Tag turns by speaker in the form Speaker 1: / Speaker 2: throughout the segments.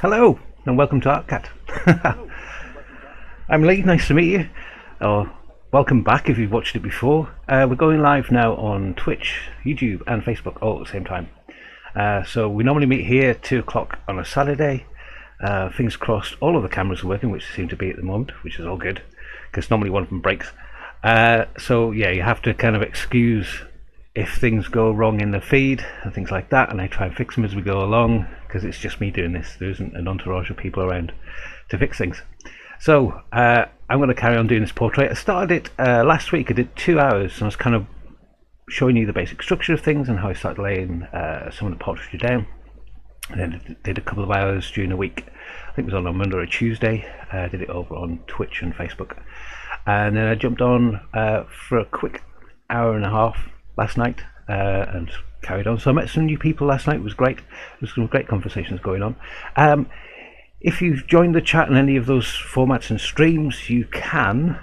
Speaker 1: Hello and welcome to ArtCat. I'm Lee, nice to meet you. Or welcome back if you've watched it before. We're going live now on Twitch, YouTube and Facebook all at the same time. So we normally meet here at 2 o'clock on a Saturday. Fingers crossed all of the cameras are working, which they seem to be at the moment, which is all good, because normally one of them breaks. So yeah, you have to kind of excuse if things go wrong in the feed and things like that, and I try and fix them as we go along, because it's just me doing this. There isn't an entourage of people around to fix things. So I'm going to carry on doing this portrait. I started it last week. I did 2 hours, and I was kind of showing you the basic structure of things and how I started laying some of the portraiture down. And then I did a couple of hours during the week. I think it was on a Monday or a Tuesday. I did it over on Twitch and Facebook, and then I jumped on for a quick hour and a half last night and carried on. So I met some new people last night. It was great. There was some great conversations going on. If you've joined the chat in any of those formats and streams, you can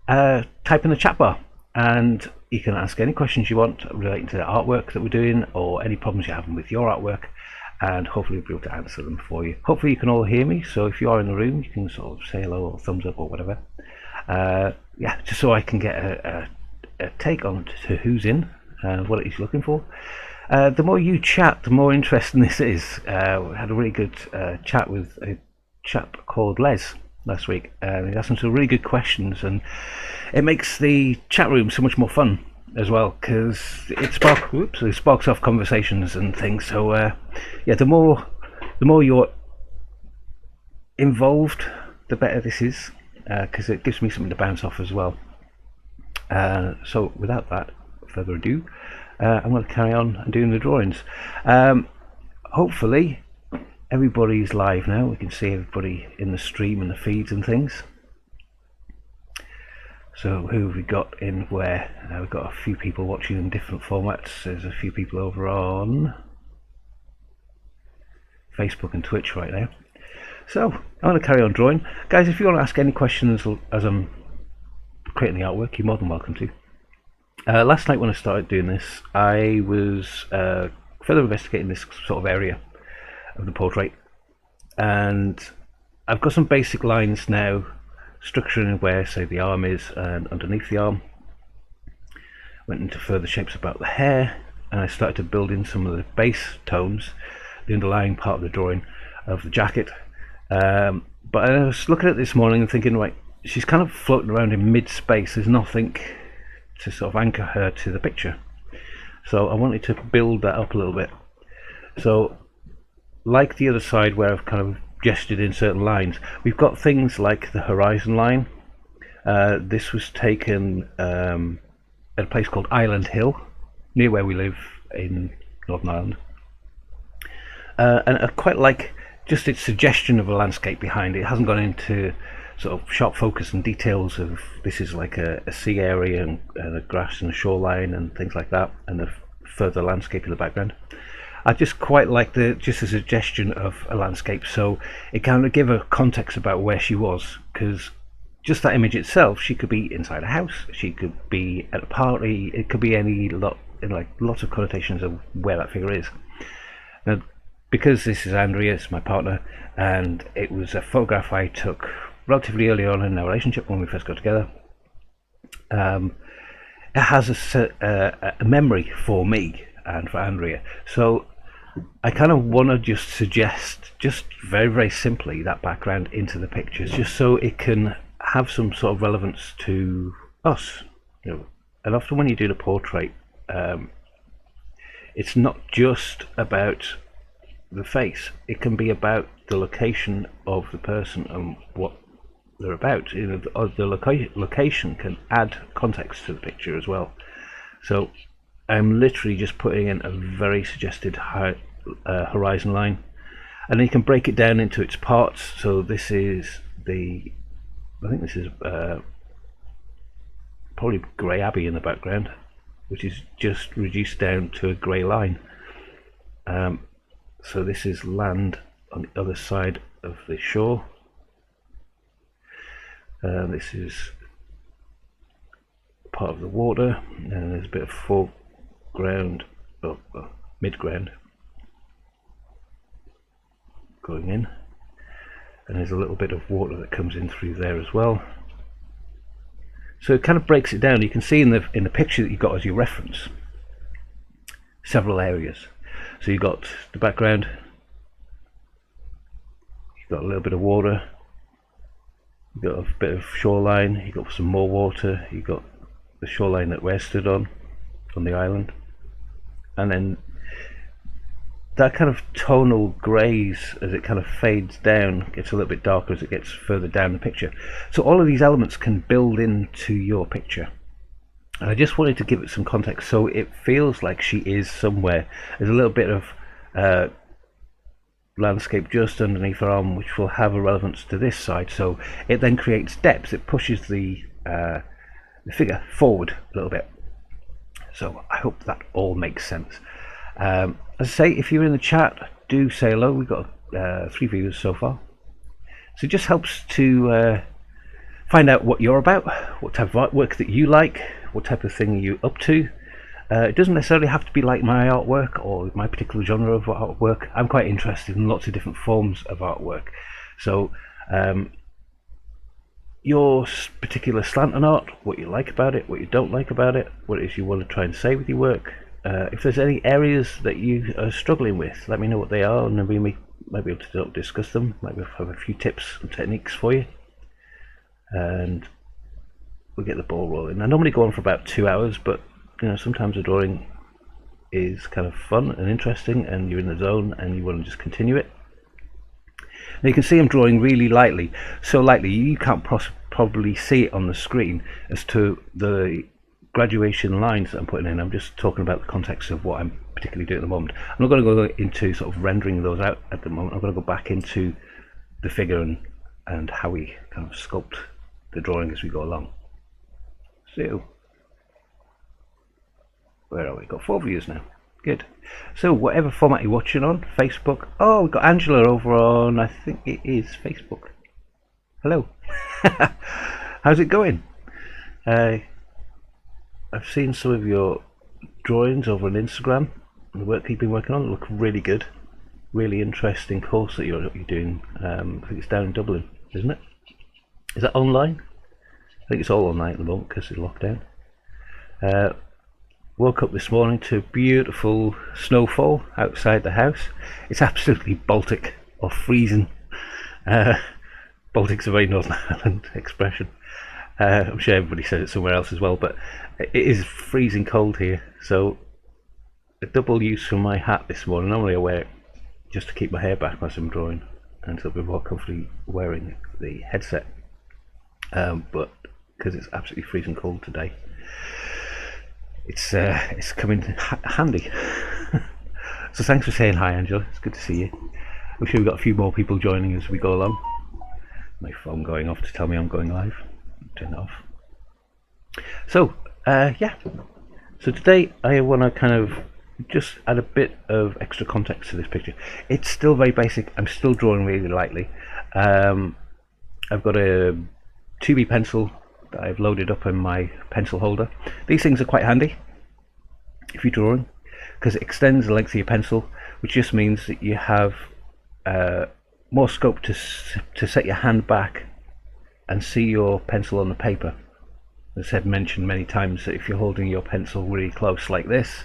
Speaker 1: type in the chat bar and you can ask any questions you want relating to the artwork that we're doing, or any problems you're having with your artwork, and hopefully we'll be able to answer them for you. Hopefully you can all hear me, so if you are in the room you can sort of say hello or thumbs up or whatever. Yeah, just so I can get a take on to who's in, what he's looking for. The more you chat, the more interesting this is. We had a really good chat with a chap called Les last week, and he asked some really good questions, and it makes the chat room so much more fun as well, because it sparks off conversations and things. So yeah, the more you're involved, the better this is, because it gives me something to bounce off as well. So without that further ado, I'm going to carry on doing the drawings. Hopefully everybody's live now. We can see everybody in the stream and the feeds and things. So who have we got in where? We've got a few people watching in different formats. There's a few people over on Facebook and Twitch right now. So I'm going to carry on drawing. Guys, if you want to ask any questions as I'm creating the artwork, you're more than welcome to. Last night when I started doing this, I was further investigating this sort of area of the portrait, and I've got some basic lines now, structuring where, say, the arm is and underneath the arm. Went into further shapes about the hair, and I started to build in some of the base tones, the underlying part of the drawing of the jacket. But I was looking at it this morning and thinking, right, she's kind of floating around in mid-space. There's nothing to sort of anchor her to the picture, so I wanted to build that up a little bit. So like the other side where I've kind of gestured in certain lines, we've got things like the horizon line. This was taken at a place called Island Hill, near where we live in Northern Ireland, and I quite like just its suggestion of a landscape behind it. It hasn't gone into sort of sharp focus and details of this is like a sea area and a grass and a shoreline and things like that, and a further landscape in the background. I just quite like just a suggestion of a landscape, so it kind of give a context about where she was, because just that image itself, she could be inside a house, she could be at a party, it could be lots of connotations of where that figure is. Now, because this is Andrea, it's my partner, and it was a photograph I took relatively early on in our relationship when we first got together. It has a memory for me and for Andrea, so I kind of want to just suggest, just very, very simply, that background into the pictures, just so it can have some sort of relevance to us. You know, and often when you do the portrait, it's not just about the face. It can be about the location of the person and what they're about. You know, the location can add context to the picture as well. So I'm literally just putting in a very suggested horizon line, and then you can break it down into its parts. So this is I think this is probably Grey Abbey in the background, which is just reduced down to a grey line. So this is land on the other side of the shore. This is part of the water, and there's a bit of foreground, mid-ground going in. and there's a little bit of water that comes in through there as well. So it kind of breaks it down. You can see in the picture that you've got as your reference several areas. So you've got the background, you've got a little bit of water, you've got a bit of shoreline, you've got some more water, you've got the shoreline that we're stood on the island, and then that kind of tonal greys as it kind of fades down gets a little bit darker as it gets further down the picture. So all of these elements can build into your picture, and I just wanted to give it some context so it feels like she is somewhere. There's a little bit of landscape just underneath her arm which will have a relevance to this side, so it then creates depth. It pushes the figure forward a little bit. So I hope that all makes sense. As I say, if you're in the chat, do say hello. We've got 3 viewers so far, so it just helps to find out what you're about, what type of artwork that you like, what type of thing are you up to. It doesn't necessarily have to be like my artwork or my particular genre of artwork. I'm quite interested in lots of different forms of artwork, so your particular slant on art, what you like about it, what you don't like about it, what it is you want to try and say with your work. If there's any areas that you are struggling with, let me know what they are, and then we might be able to discuss them. Might have a few tips and techniques for you, and we'll get the ball rolling. I normally go on for about 2 hours, but sometimes a drawing is kind of fun and interesting, and you're in the zone and you want to just continue it. Now you can see I'm drawing really lightly, so lightly you can't probably see it on the screen as to the graduation lines that I'm putting in. I'm just talking about the context of what I'm particularly doing at the moment. I'm not going to go into sort of rendering those out at the moment. I'm going to go back into the figure and how we kind of sculpt the drawing as we go along. So where are we? Got 4 views now. Good. So whatever format you're watching on, Facebook. Oh, we've got Angela over on, I think it is Facebook. Hello. How's it going? I've seen some of your drawings over on Instagram and the work you've been working on look really good. Really interesting course that you're doing. I think it's down in Dublin, isn't it? Is that online? I think it's all online at the moment because of lockdown. Woke up this morning to beautiful snowfall outside the house. It's absolutely Baltic or freezing. Baltic's a very Northern Ireland expression. I'm sure everybody says it somewhere else as well, but it is freezing cold here. So a double use for my hat this morning. Normally I wear it just to keep my hair back as I'm drawing and to be more comfortably wearing the headset. But because it's absolutely freezing cold today, it's coming handy. So thanks for saying hi, Angela. It's good to see you. I'm sure we've got a few more people joining as we go along. My phone going off to tell me I'm going live. Turn it off. So yeah. So today I want to kind of just add a bit of extra context to this picture. It's still very basic. I'm still drawing really lightly. I've got a 2B pencil that I've loaded up in my pencil holder. These things are quite handy if you're drawing because it extends the length of your pencil, which just means that you have more scope to set your hand back and see your pencil on the paper. As I've mentioned many times, that if you're holding your pencil really close like this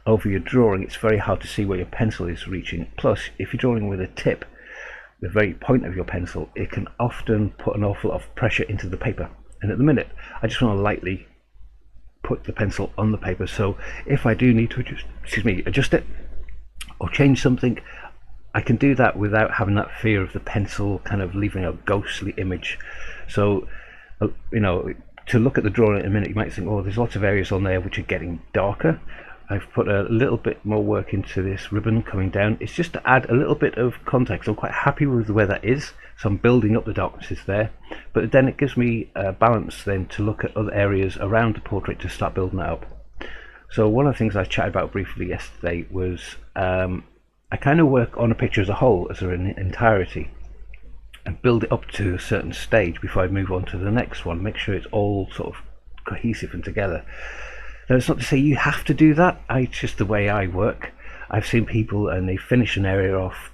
Speaker 1: over your drawing, it's very hard to see where your pencil is reaching. Plus, if you're drawing with a tip, the very point of your pencil, it can often put an awful lot of pressure into the paper. And at the minute, I just want to lightly put the pencil on the paper, so if I do need to adjust it or change something, I can do that without having that fear of the pencil kind of leaving a ghostly image. So, to look at the drawing in a minute, you might think, oh, there's lots of areas on there which are getting darker. I've put a little bit more work into this ribbon coming down. It's just to add a little bit of context. I'm quite happy with where that is, so I'm building up the darknesses there, but then it gives me a balance then to look at other areas around the portrait to start building that up. So one of the things I chatted about briefly yesterday was I kind of work on a picture as a whole, as an entirety, and build it up to a certain stage before I move on to the next one, make sure it's all sort of cohesive and together. Now, it's not to say you have to do that. It's just the way I work. I've seen people and they finish an area off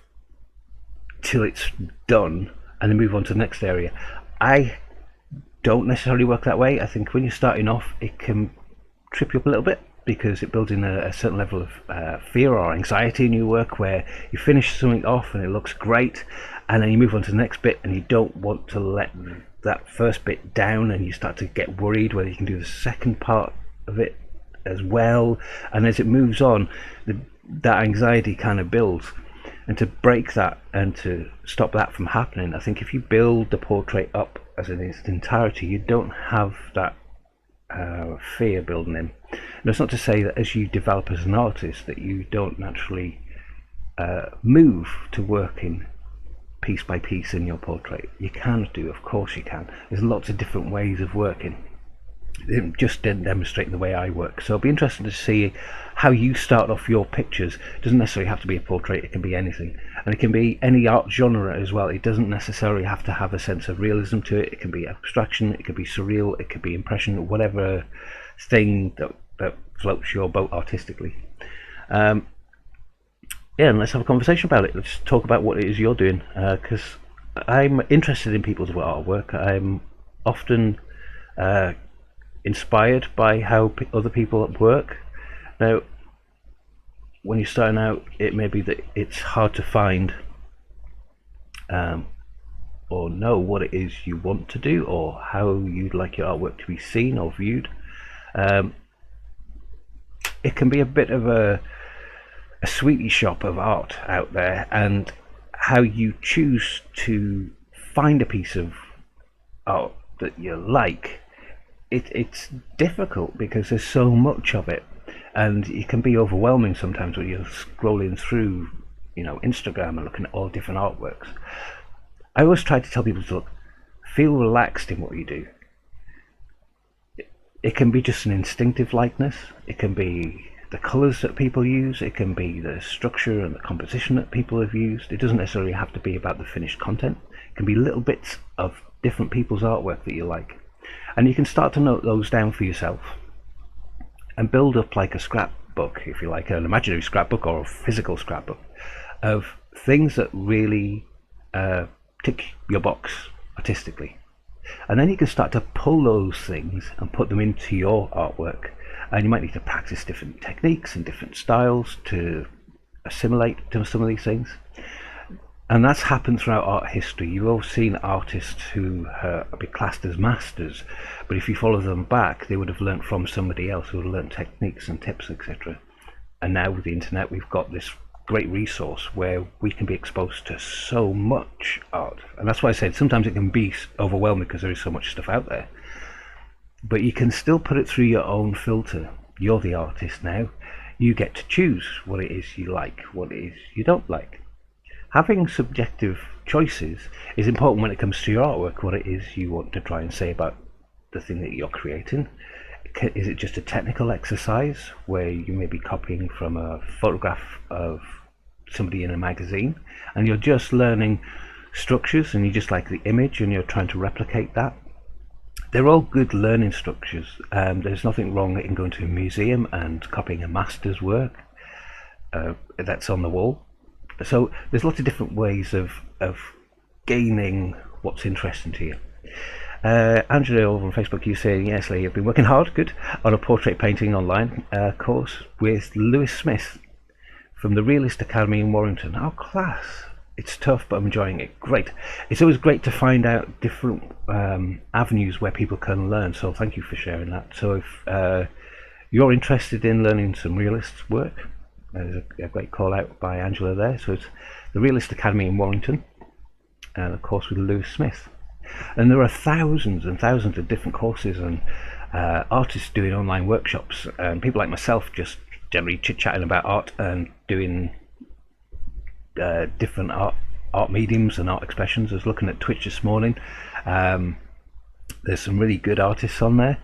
Speaker 1: till it's done, and then move on to the next area. I don't necessarily work that way. I think when you're starting off, it can trip you up a little bit, because it builds in a certain level of fear or anxiety in your work, where you finish something off and it looks great, and then you move on to the next bit and you don't want to let that first bit down, and you start to get worried whether you can do the second part of it as well. And as it moves on, that anxiety kind of builds. And to break that and to stop that from happening, I think if you build the portrait up as in its entirety, you don't have that fear building in. And it's not to say that as you develop as an artist that you don't naturally move to working piece by piece in your portrait. You can do, of course you can. There's lots of different ways of working. Just demonstrating the way I work. So it'll be interesting to see how you start off your pictures. It doesn't necessarily have to be a portrait, it can be anything, and it can be any art genre as well. It doesn't necessarily have to have a sense of realism to it. It can be abstraction, it could be surreal, it could be impression, whatever thing that floats your boat artistically. Yeah, and let's have a conversation about it. Let's talk about what it is you're doing, because I'm interested in people's artwork. I'm often inspired by how other people work. Now, when you're starting out, it may be that it's hard to find or know what it is you want to do, or how you'd like your artwork to be seen or viewed. It can be a bit of a sweetie shop of art out there, and how you choose to find a piece of art that you like, it's difficult because there's so much of it, and it can be overwhelming sometimes when you're scrolling through, Instagram and looking at all different artworks. I always try to tell people to feel relaxed in what you do. It can be just an instinctive likeness, it can be the colours that people use, it can be the structure and the composition that people have used. It doesn't necessarily have to be about the finished content. It can be little bits of different people's artwork that you like. And you can start to note those down for yourself and build up like a scrapbook, if you like, an imaginary scrapbook or a physical scrapbook of things that really tick your box artistically. And then you can start to pull those things and put them into your artwork. And you might need to practice different techniques and different styles to assimilate to some of these things. And that's happened throughout art history. You've all seen artists who are classed as masters, but if you follow them back, they would have learnt from somebody else who would have learnt techniques and tips, etc. And now with the internet, we've got this great resource where we can be exposed to so much art. And that's why I said sometimes it can be overwhelming because there is so much stuff out there. But you can still put it through your own filter. You're the artist now. You get to choose what it is you like, what it is you don't like. Having subjective choices is important when it comes to your artwork, what it is you want to try and say about the thing that you're creating. Is it just a technical exercise where you may be copying from a photograph of somebody in a magazine and you're just learning structures and you just like the image and you're trying to replicate that? They're all good learning structures. There's nothing wrong in going to a museum and copying a master's work that's on the wall. So there's lots of different ways of gaining what's interesting to you. Angela over on Facebook, you saying, yes, Lee, I've been working hard, good, on a portrait painting online course with Lewis Smith from the Realist Academy in Warrington. Oh, class. It's tough, but I'm enjoying it. Great. It's always great to find out different avenues where people can learn, so thank you for sharing that. So if you're interested in learning some realist work, there's a great call out by Angela there. So it's the Realist Academy in Warrington, and of course with Lewis Smith. And there are thousands and thousands of different courses and artists doing online workshops, and people like myself just generally chit-chatting about art and doing different art mediums and art expressions. I was looking at Twitch this morning. There's some really good artists on there.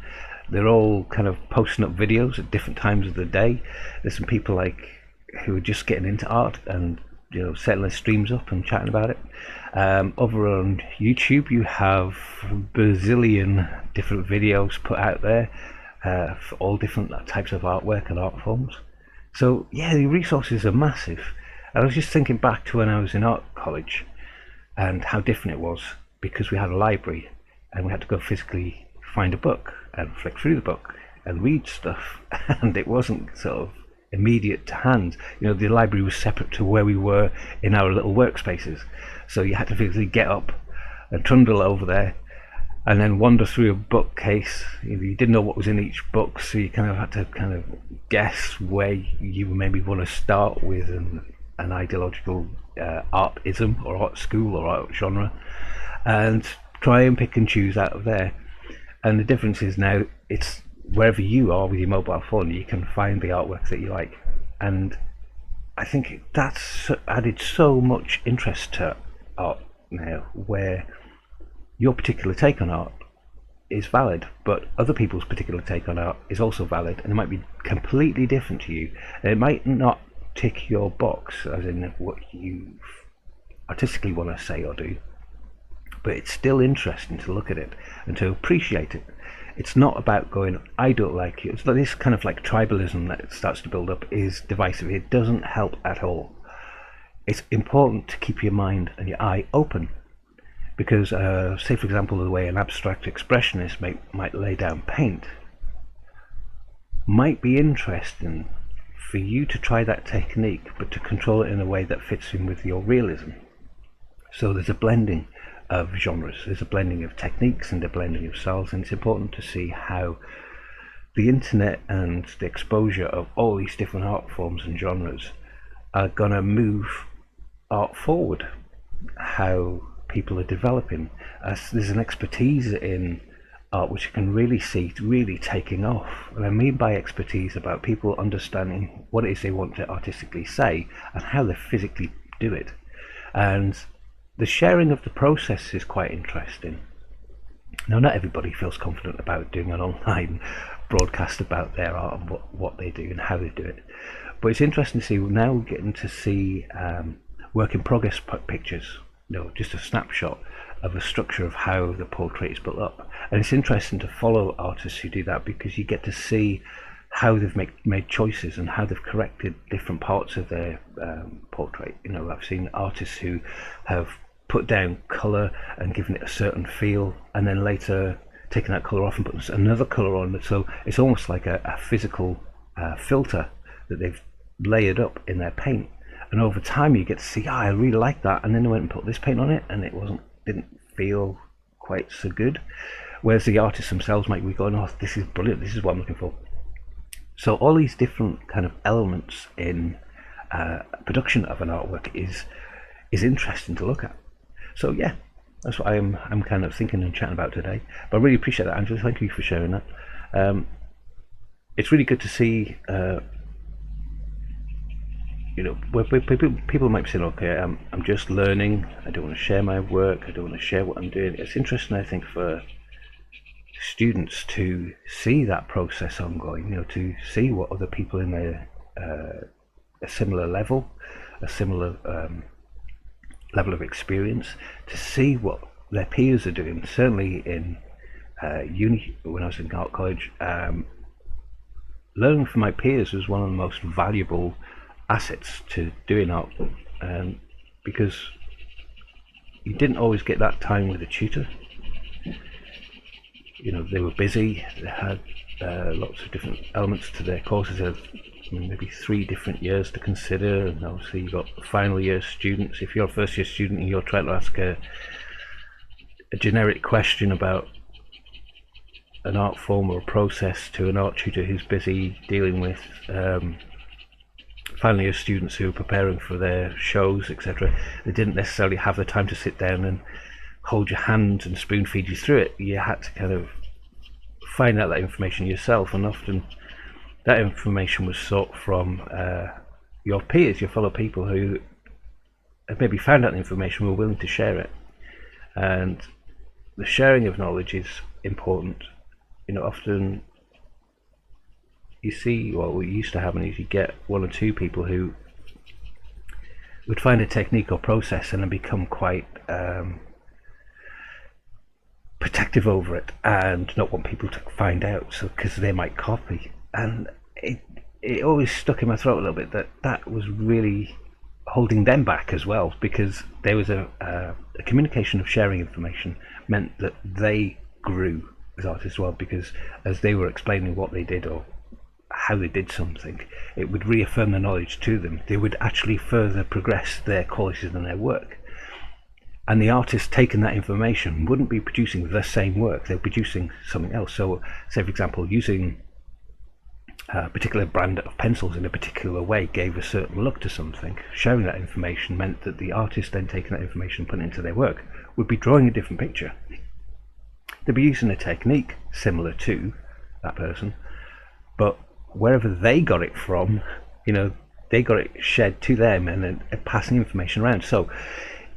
Speaker 1: They're all kind of posting up videos at different times of the day. There's some people who are just getting into art and setting their streams up and chatting about it. Over on YouTube, you have a bazillion different videos put out there for all different types of artwork and art forms. So yeah, the resources are massive. I was just thinking back to when I was in art college. and how different it was, because we had a library and we had to go physically find a book and flick through the book and read stuff, and it wasn't sort of immediate to hand. The library was separate to where we were in our little workspaces, so you had to physically get up and trundle over there and then wander through a bookcase. You didn't know what was in each book, so you kind of had to kind of guess where you maybe want to start with an ideological art-ism or art school or art genre, and try and pick and choose out of there. And the difference is now it's wherever you are with your mobile phone, you can find the artwork that you like. And I think that's added so much interest to art now, where your particular take on art is valid, but other people's particular take on art is also valid, and it might be completely different to you. And it might not tick your box, as in what you artistically want to say or do, but it's still interesting to look at it and to appreciate it. It's not about going, I don't like you. It's like this kind of like tribalism that starts to build up is divisive. It doesn't help at all. It's important to keep your mind and your eye open, because say for example the way an abstract expressionist might lay down paint might be interesting for you to try that technique, but to control it in a way that fits in with your realism. So there's a blending of genres, there's a blending of techniques and a blending of styles, and it's important to see how the internet and the exposure of all these different art forms and genres are going to move art forward, how people are developing. There's an expertise in art which you can really see really taking off, and I mean by expertise about people understanding what it is they want to artistically say and how they physically do it. And the sharing of the process is quite interesting. Now, not everybody feels confident about doing an online broadcast about their art and what they do and how they do it, but it's interesting to see now getting to see work in progress pictures, just a snapshot of a structure of how the portrait is built up. And it's interesting to follow artists who do that, because you get to see how they've made choices and how they've corrected different parts of their portrait. I've seen artists who have put down colour and given it a certain feel, and then later taken that colour off and put another colour on. So it's almost like a physical filter that they've layered up in their paint. And over time you get to see, I really like that, and then they went and put this paint on it and it didn't feel quite so good. Whereas the artists themselves might be going, oh, this is brilliant, this is what I'm looking for. So all these different kind of elements in production of an artwork is interesting to look at. So yeah, that's what I'm kind of thinking and chatting about today. But I really appreciate that, Angela. Thank you for sharing that. It's really good to see. Where people might be saying, okay, I'm just learning, I don't want to share my work, I don't want to share what I'm doing. It's interesting, I think, for students to see that process ongoing, to see what other people in a similar level, a similar level of experience, to see what their peers are doing. Certainly in uni, when I was in art college, learning from my peers was one of the most valuable assets to doing art, because you didn't always get that time with a tutor. They were busy, they had lots of different elements to their courses. They had maybe 3 different years to consider, and obviously you've got final year students. If you're a first year student and you're trying to ask a generic question about an art form or a process to an art tutor who's busy dealing with final year students who are preparing for their shows, etc., they didn't necessarily have the time to sit down and hold your hand and spoon feed you through it. You had to kind of find out that information yourself, and often that information was sought from your peers, your fellow people who had maybe found out the information, were willing to share it. And the sharing of knowledge is important. Often you see, what used to happen is you get 1 or 2 people who would find a technique or process and then become quite protective over it and not want people to find out, so because they might copy. And it always stuck in my throat a little bit that was really holding them back as well, because there was a communication of sharing information meant that they grew as artists as well, because as they were explaining what they did or how they did something, it would reaffirm the knowledge to them. They would actually further progress their qualities and their work. And the artist taking that information wouldn't be producing the same work, they're producing something else. So, say for example, using a particular brand of pencils in a particular way gave a certain look to something. Sharing that information meant that the artist then taking that information and putting it into their work would be drawing a different picture. They'd be using a technique similar to that person, but wherever they got it from, they got it shared to them and then passing information around. So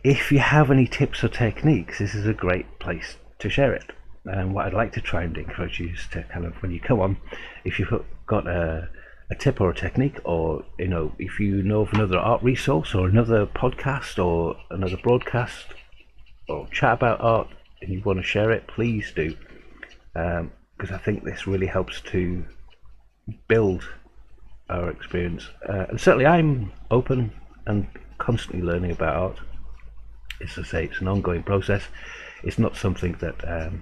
Speaker 1: if you have any tips or techniques, this is a great place to share it. And what I'd like to try and encourage you is to kind of, when you come on, if you've got a tip or a technique, or if you know of another art resource or another podcast or another broadcast or chat about art and you want to share it, please do, because I think this really helps to build our experience. And certainly I'm open and constantly learning about art. As I say, it's an ongoing process. It's not something that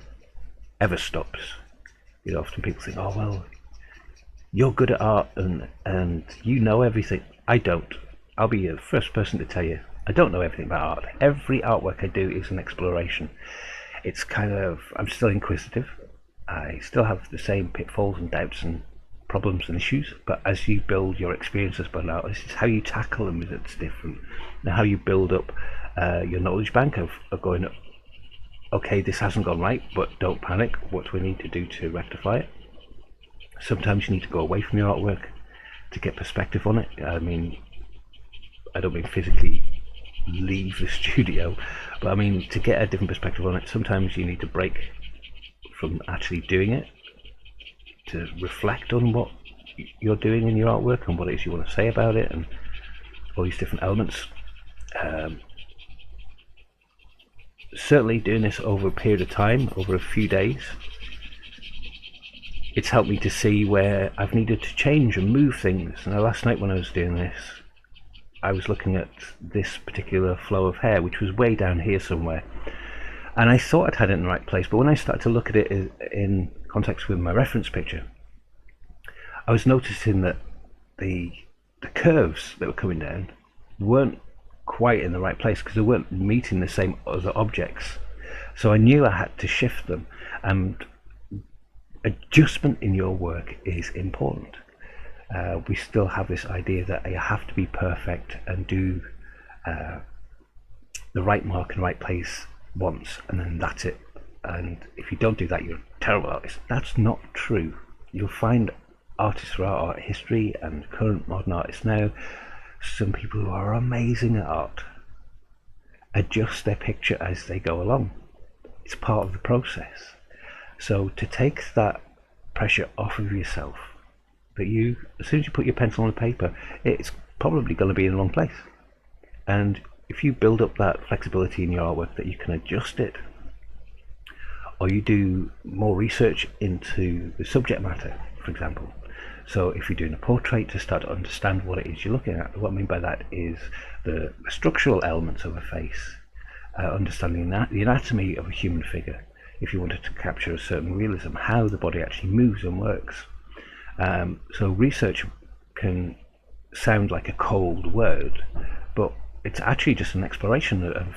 Speaker 1: ever stops. Often people think, oh well, you're good at art and you know everything. I don't. I'll be the first person to tell you I don't know everything about art. Every artwork I do is an exploration. It's kind of, I'm still inquisitive. I still have the same pitfalls and doubts and problems and issues, but as you build your experiences by an artist, it's how you tackle them that's different, and how you build up your knowledge bank of going, okay, this hasn't gone right, but don't panic. What do we need to do to rectify it? Sometimes you need to go away from your artwork to get perspective on it. I mean, I don't mean physically leave the studio, but I mean to get a different perspective on it. Sometimes you need to break from actually doing it to reflect on what you're doing in your artwork and what it is you want to say about it and all these different elements. Certainly doing this over a period of time, over a few days, it's helped me to see where I've needed to change and move things. Now last night when I was doing this, I was looking at this particular flow of hair, which was way down here somewhere, and I thought I'd had it in the right place, but when I started to look at it in context with my reference picture, I was noticing that the curves that were coming down weren't quite in the right place because they weren't meeting the same other objects. So I knew I had to shift them, and adjustment in your work is important. We still have this idea that you have to be perfect and do the right mark in the right place once, and then that's it. And if you don't do that, you're a terrible artist. That's not true. You'll find artists throughout art history and current modern artists now, some people who are amazing at art adjust their picture as they go along. It's part of the process. So to take that pressure off of yourself, that you, as soon as you put your pencil on the paper, it's probably going to be in the wrong place. And if you build up that flexibility in your artwork that you can adjust it, or you do more research into the subject matter, for example. So if you're doing a portrait, to start to understand what it is you're looking at. What I mean by that is the structural elements of a face, understanding the anatomy of a human figure. If you wanted to capture a certain realism, how the body actually moves and works. So research can sound like a cold word, but it's actually just an exploration of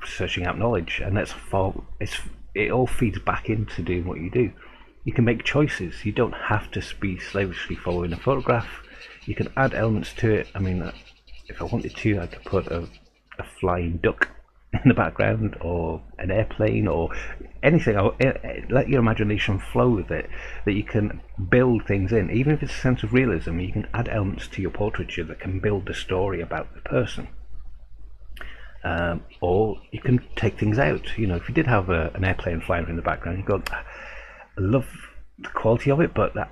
Speaker 1: searching out knowledge, and it all feeds back into doing what you do. You can make choices. You don't have to be slavishly following a photograph. You can add elements to it. I mean, if I wanted to, I could put a flying duck in the background, or an airplane, or anything. Let your imagination flow with it, that you can build things in. Even if it's a sense of realism, you can add elements to your portraiture that can build the story about the person. Or you can take things out. If you did have an airplane flying in the background, you go, I love the quality of it, but that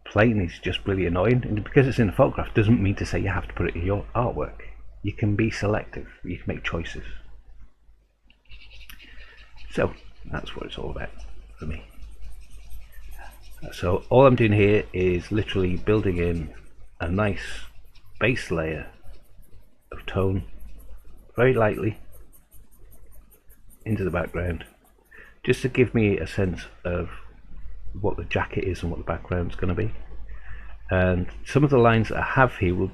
Speaker 1: plane is just really annoying. And because it's in a photograph doesn't mean to say you have to put it in your artwork. You can be selective. You can make choices. So that's what it's all about for me. So all I'm doing here is literally building in a nice base layer of tone very lightly into the background, just to give me a sense of what the jacket is and what the background's going to be. And some of the lines that I have here will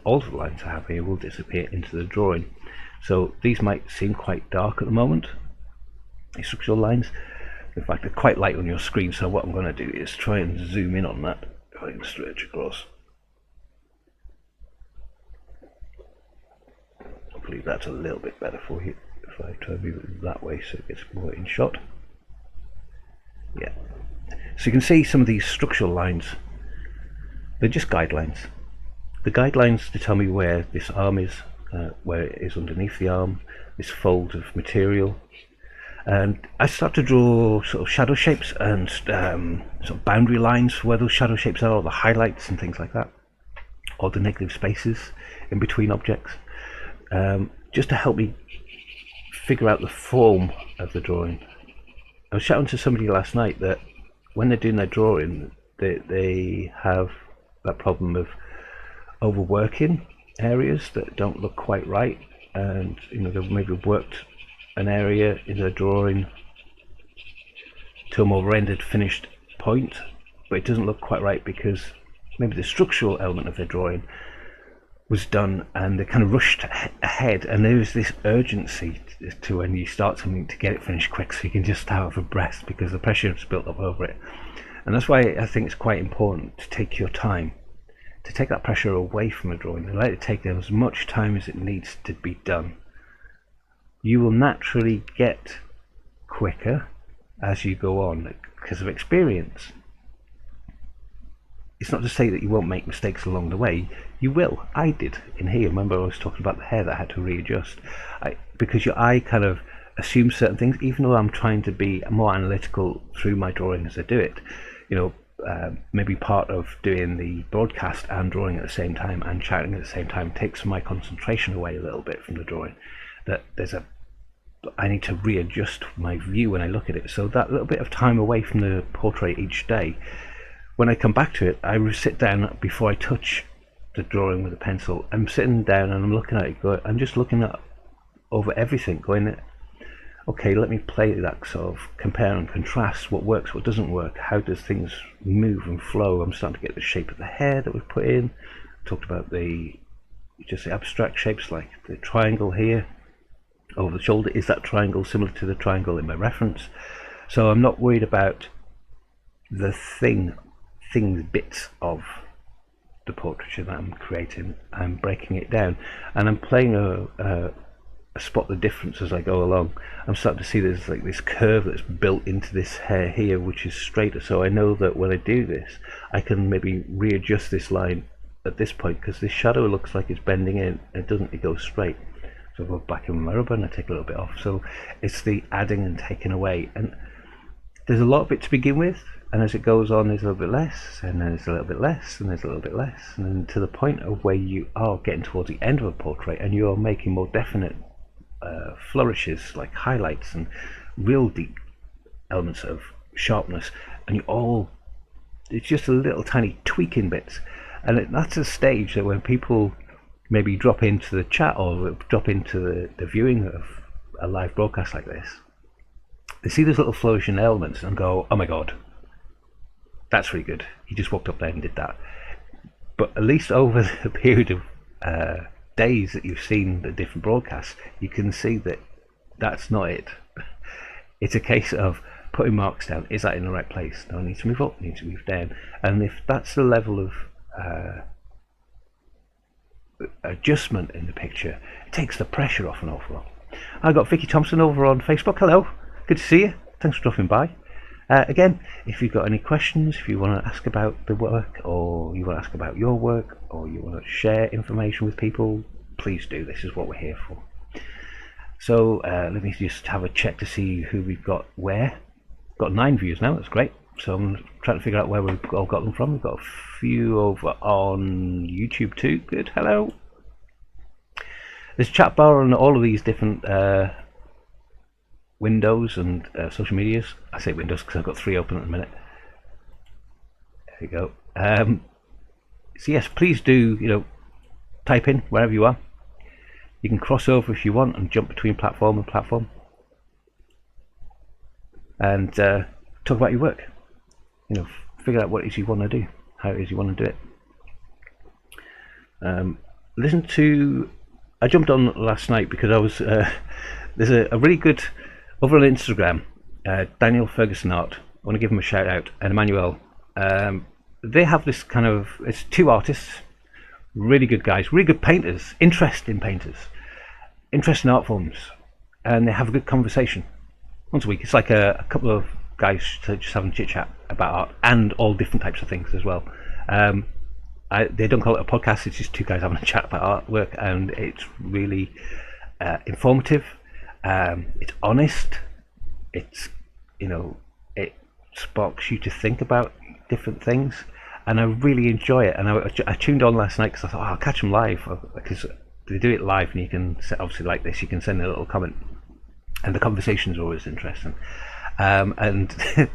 Speaker 1: all of the lines I have here will disappear into the drawing. So these might seem quite dark at the moment, these structural lines. In fact, they're quite light on your screen, so what I'm going to do is try and zoom in on that. If I can stretch across. Hopefully that's a little bit better for you if I try to move it that way so it gets more in shot. Yeah. So you can see some of these structural lines. They're just guidelines. The guidelines to tell me where this arm is, where it is underneath the arm, this fold of material. And I start to draw sort of shadow shapes and sort of boundary lines for where those shadow shapes are, or the highlights and things like that, or the negative spaces in between objects, just to help me figure out the form of the drawing. I was chatting to somebody last night that when they're doing their drawing, they have that problem of overworking areas that don't look quite right, and they've maybe worked an area in their drawing to a more rendered finished point, but it doesn't look quite right because maybe the structural element of their drawing was done and they kind of rushed ahead, and there is this urgency to when you start something to get it finished quick so you can just start with a breath because the pressure is built up over it. And that's why I think it's quite important to take your time, to take that pressure away from a drawing and let it take as much time as it needs to be done. You will naturally get quicker as you go on because of experience. It's not to say that you won't make mistakes along the way. You will. I did in here. Remember I was talking about the hair that I had to readjust. Because your eye kind of assumes certain things, even though I'm trying to be more analytical through my drawing as I do it. Maybe part of doing the broadcast and drawing at the same time and chatting at the same time takes my concentration away a little bit from the drawing. That I need to readjust my view when I look at it. So that little bit of time away from the portrait each day, when I come back to it, I sit down before I touch the drawing with a pencil. I'm sitting down and I'm looking at it. I'm just looking at over everything, going, okay, let me play that sort of compare and contrast. What works, what doesn't work. How does things move and flow? I'm starting to get the shape of the hair that we've put in. Talked about the abstract shapes like the triangle here over the shoulder. Is that triangle similar to the triangle in my reference? So I'm not worried about the bits of the portraiture that I'm creating. I'm breaking it down and I'm playing a spot the difference as I go along. I'm starting to see there's like this curve that's built into this hair here which is straighter, so I know that when I do this I can maybe readjust this line at this point because this shadow looks like it's bending in. It doesn't, it goes straight. So I go back in my rubber and I take a little bit off. So it's the adding and taking away, and there's a lot of it to begin with, and as it goes on there's a little bit less, and then there's a little bit less, and there's a little bit less, and then to the point of where you are getting towards the end of a portrait and you are making more definite flourishes like highlights and real deep elements of sharpness, and it's just a little tiny tweaking bits, and that's a stage that when people maybe drop into the chat or drop into the viewing of a live broadcast like this, they see those little flourishing elements and go, oh my god, that's really good, he just walked up there and did that. But at least over the period of days that you've seen the different broadcasts, you can see that that's not it. It's a case of putting marks down. Is that in the right place? No, I need to move up, I need to move down. And if that's the level of adjustment in the picture, it takes the pressure off an awful lot. I got Vicky Thompson over on Facebook. Hello, good to see you, thanks for dropping by. Again, if you've got any questions, if you want to ask about the work, or you want to ask about your work, or you want to share information with people, please do. This is what we're here for. So let me just have a check to see who we've got where. Got 9 views now, that's great. So I'm trying to figure out where we've all got them from. We've got a few over on YouTube too. Good, hello. There's a chat bar on all of these different windows and social medias. I say windows because I've got 3 open at the minute. There we go. So yes, please do, type in wherever you are. You can cross over if you want and jump between platform and platform, and talk about your work. Figure out what it is you want to do, how it is you want to do it. Listen to. I jumped on last night because I was. There's a really good over on Instagram. Daniel Ferguson Art. I want to give him a shout out, and Emmanuel. They have this kind of. It's two artists, really good guys, really good painters, interesting painters, interesting art forms, and they have a good conversation once a week. It's like a couple of guys just having chit chat about art and all different types of things as well. They don't call it a podcast, it's just two guys having a chat about artwork, and it's really informative, it's honest, it sparks you to think about different things, and I really enjoy it. And I tuned on last night because I thought, I'll catch them live, because they do it live and you can, obviously like this, you can send a little comment, and the conversations are always interesting. And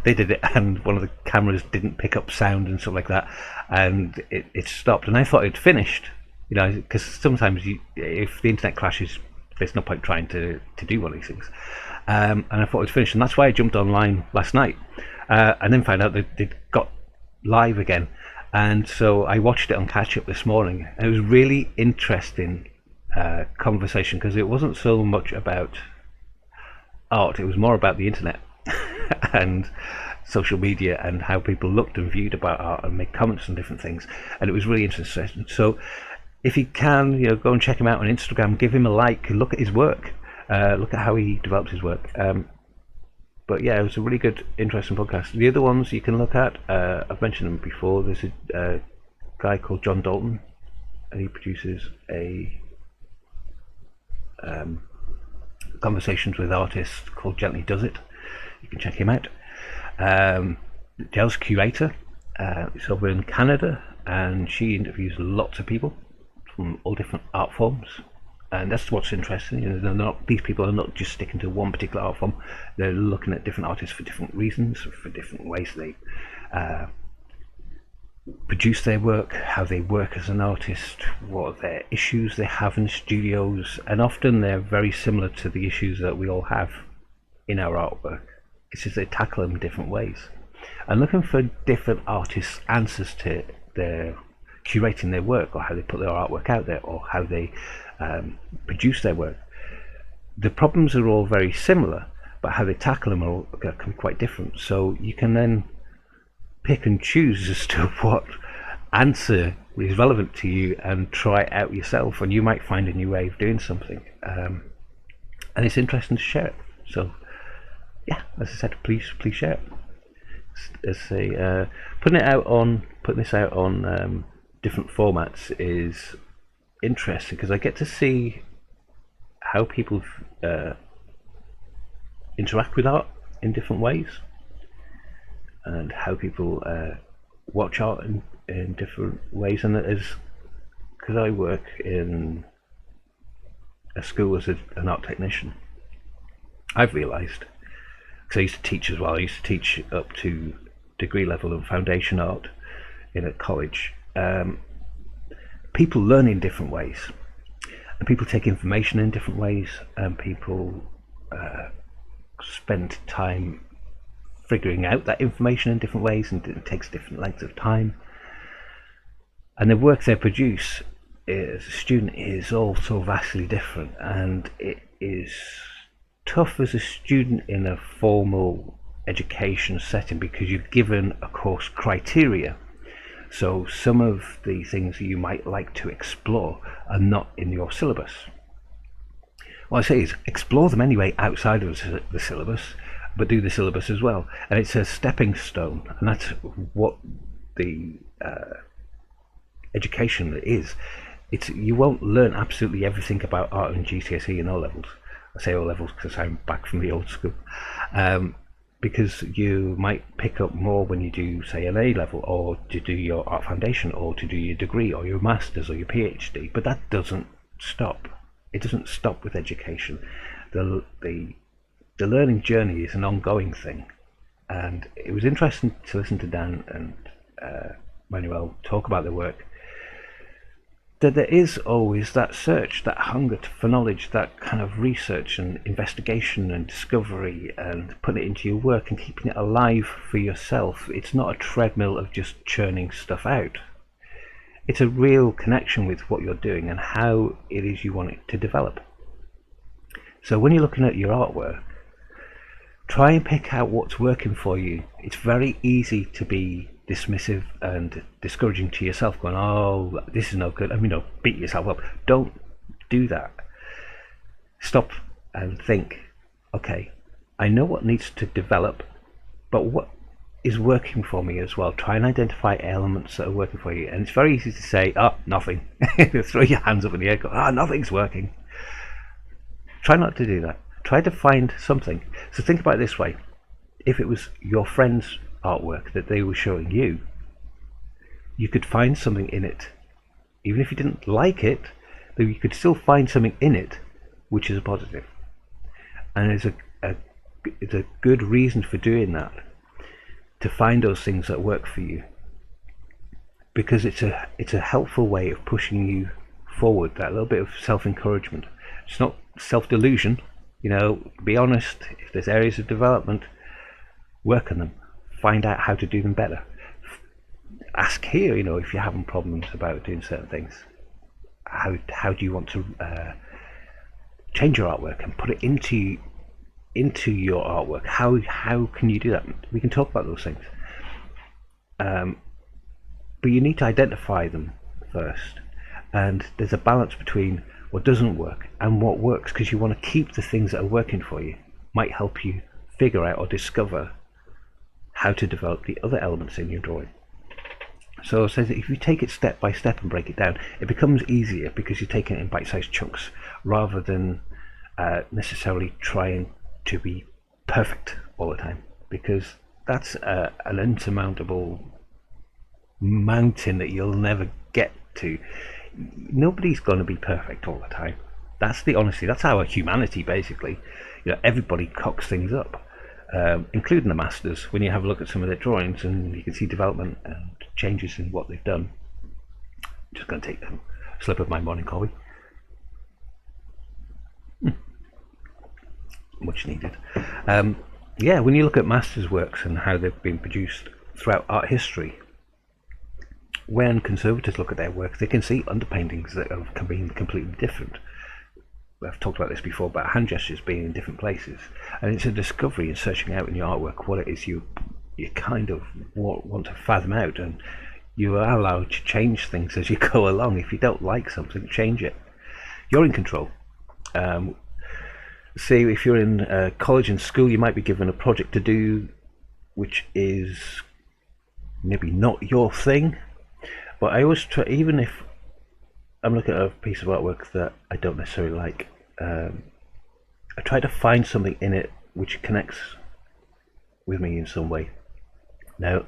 Speaker 1: they did it, and one of the cameras didn't pick up sound and stuff like that, and it stopped, and I thought it'd finished, because sometimes if the internet crashes, there's no point trying to do one of these things, and I thought it'd finished, and that's why I jumped online last night, and then found out that they'd got live again, and so I watched it on catch up this morning, and it was really interesting conversation, because it wasn't so much about art, it was more about the internet and social media and how people looked and viewed about art and made comments on different things, and it was really interesting. So if you can, go and check him out on Instagram, give him a like, look at his work, look at how he develops his work. But yeah, it was a really good, interesting podcast. The other ones you can look at, I've mentioned them before. There's a guy called John Dalton, and he produces a conversations with artists called Gently Does It. You can check him out. Dell's Curator, it's over in Canada, and she interviews lots of people from all different art forms, and that's what's interesting. These people are not just sticking to one particular art form, they're looking at different artists for different reasons, for different ways they produce their work, how they work as an artist, what their issues they have in studios, and often they're very similar to the issues that we all have in our artwork. It's just they tackle them in different ways, and looking for different artists' answers to their curating their work, or how they put their artwork out there, or how they produce their work. The problems are all very similar, but how they tackle them can be quite different. So you can then pick and choose as to what answer is relevant to you and try it out yourself, and you might find a new way of doing something, and it's interesting to share it. So yeah, as I said, please share it. Putting this out on different formats is interesting, because I get to see how people interact with art in different ways, and how people watch art in different ways. And because I work in a school as an art technician, I've realised, because I used to teach as well, I used to teach up to degree level of foundation art in a college. People learn in different ways, and people take information in different ways, and people spend time figuring out that information in different ways, and it takes different lengths of time, and the work they produce as a student is all so vastly different, and it is tough as a student in a formal education setting, because you're given a course criteria. So some of the things that you might like to explore are not in your syllabus. What I say is explore them anyway outside of the syllabus, but do the syllabus as well. And it's a stepping stone, and that's what the education is. You won't learn absolutely everything about art in GCSE and O levels. I say O levels because I'm back from the old school. Because you might pick up more when you do, say, an A level, or to do your art foundation, or to do your degree, or your master's, or your PhD. But that doesn't stop. It doesn't stop with education. The learning journey is an ongoing thing, and it was interesting to listen to Dan and Manuel talk about their work. that there is always that search, that hunger for knowledge, that kind of research and investigation and discovery, and putting it into your work and keeping it alive for yourself. It's not a treadmill of just churning stuff out. It's a real connection with what you're doing and how it is you want it to develop. So when you're looking at your artwork, try and pick out what's working for you. It's very easy to be dismissive and discouraging to yourself, going, oh, this is no good. I mean, beat yourself up. Don't do that. Stop and think, okay, I know what needs to develop, but what is working for me as well? Try and identify elements that are working for you. And it's very easy to say, oh, nothing. Throw your hands up in the air, go, nothing's working. Try not to do that. Try to find something. So think about it this way. If it was your friend's artwork that they were showing you, you could find something in it. Even if you didn't like it, though, you could still find something in it which is a positive. And it's a good reason for doing that, to find those things that work for you, because it's a helpful way of pushing you forward, that little bit of self-encouragement. It's not self-delusion, be honest. If there's areas of development, work on them, find out how to do them better. Ask here, if you're having problems about doing certain things, how do you want to change your artwork and put it into your artwork? How can you do that? We can talk about those things, but you need to identify them first, and there's a balance between what doesn't work and what works, because you want to keep the things that are working for you. Might help you figure out or discover how to develop the other elements in your drawing. So it says that if you take it step by step and break it down, it becomes easier because you're taking it in bite-sized chunks, rather than necessarily trying to be perfect all the time, because that's an insurmountable mountain that you'll never get to. Nobody's going to be perfect all the time. That's the honesty. That's our humanity, basically. Everybody cocks things up, including the masters. When you have a look at some of their drawings, and you can see development and changes in what they've done. I'm just going to take a slip of my morning coffee. Much needed. Yeah, when you look at masters' works and how they've been produced throughout art history, when conservators look at their work, they can see underpaintings that have been completely different. I've talked about this before, about hand gestures being in different places, and it's a discovery in searching out in your artwork what it is you kind of want to fathom out, and you are allowed to change things as you go along. If you don't like something, change it. You're in control. Say if you're in college and school, you might be given a project to do which is maybe not your thing, but I always try, even if I'm looking at a piece of artwork that I don't necessarily like, I try to find something in it which connects with me in some way. Now,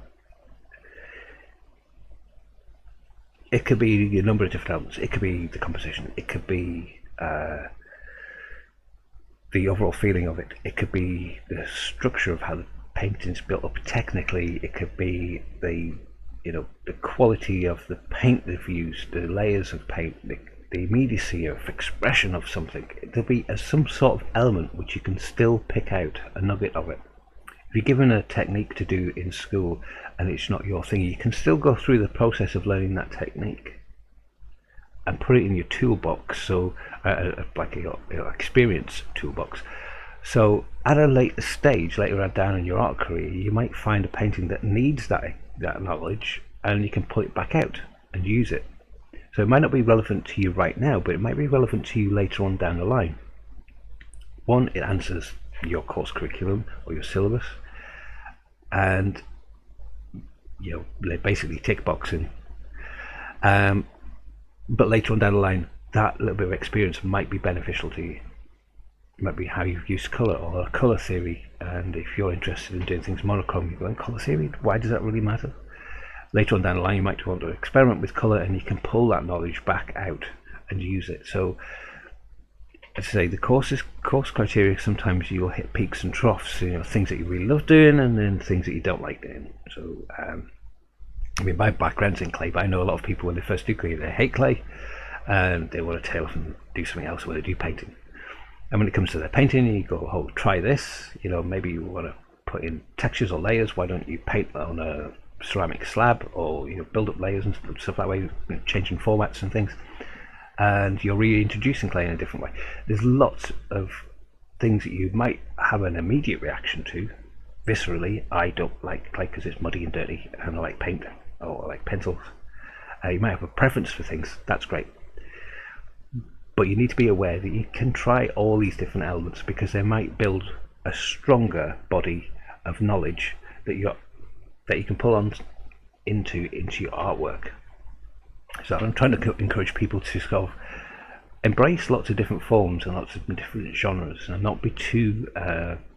Speaker 1: it could be a number of different elements. It could be the composition, it could be the overall feeling of it, it could be the structure of how the painting's built up technically, it could be the quality of the paint they've used, the layers of paint, the immediacy of expression of something. There'll be some sort of element which you can still pick out a nugget of it. If you're given a technique to do in school and it's not your thing, you can still go through the process of learning that technique and put it in your toolbox, so like your experience toolbox. So at a later stage, later on down in your art career, you might find a painting that needs that knowledge, and you can pull it back out and use it. So it might not be relevant to you right now, but it might be relevant to you later on down the line. One, it answers your course curriculum or your syllabus, and basically tick boxing. But later on down the line, that little bit of experience might be beneficial to you. It might be how you've used colour or colour theory, and if you're interested in doing things monochrome, you're going, colour theory, why does that really matter? Later on down the line, you might want to experiment with colour, and you can pull that knowledge back out and use it. So, as I say, the course criteria, sometimes you'll hit peaks and troughs, things that you really love doing, and then things that you don't like doing. So, my background's in clay, but I know a lot of people when they first do clay, they hate clay, and they want to tail off and do something else where they do painting. And when it comes to their painting, you go, oh, try this. You know, maybe you want to put in textures or layers. Why don't you paint on a ceramic slab, or build up layers and stuff that way, changing formats and things. And you're reintroducing clay in a different way. There's lots of things that you might have an immediate reaction to. Viscerally, I don't like clay because it's muddy and dirty, and I like paint, or I like pencils. You might have a preference for things. That's great. But you need to be aware that you can try all these different elements, because they might build a stronger body of knowledge that you can pull on into your artwork. So I'm trying to encourage people to sort of embrace lots of different forms and lots of different genres, and not be too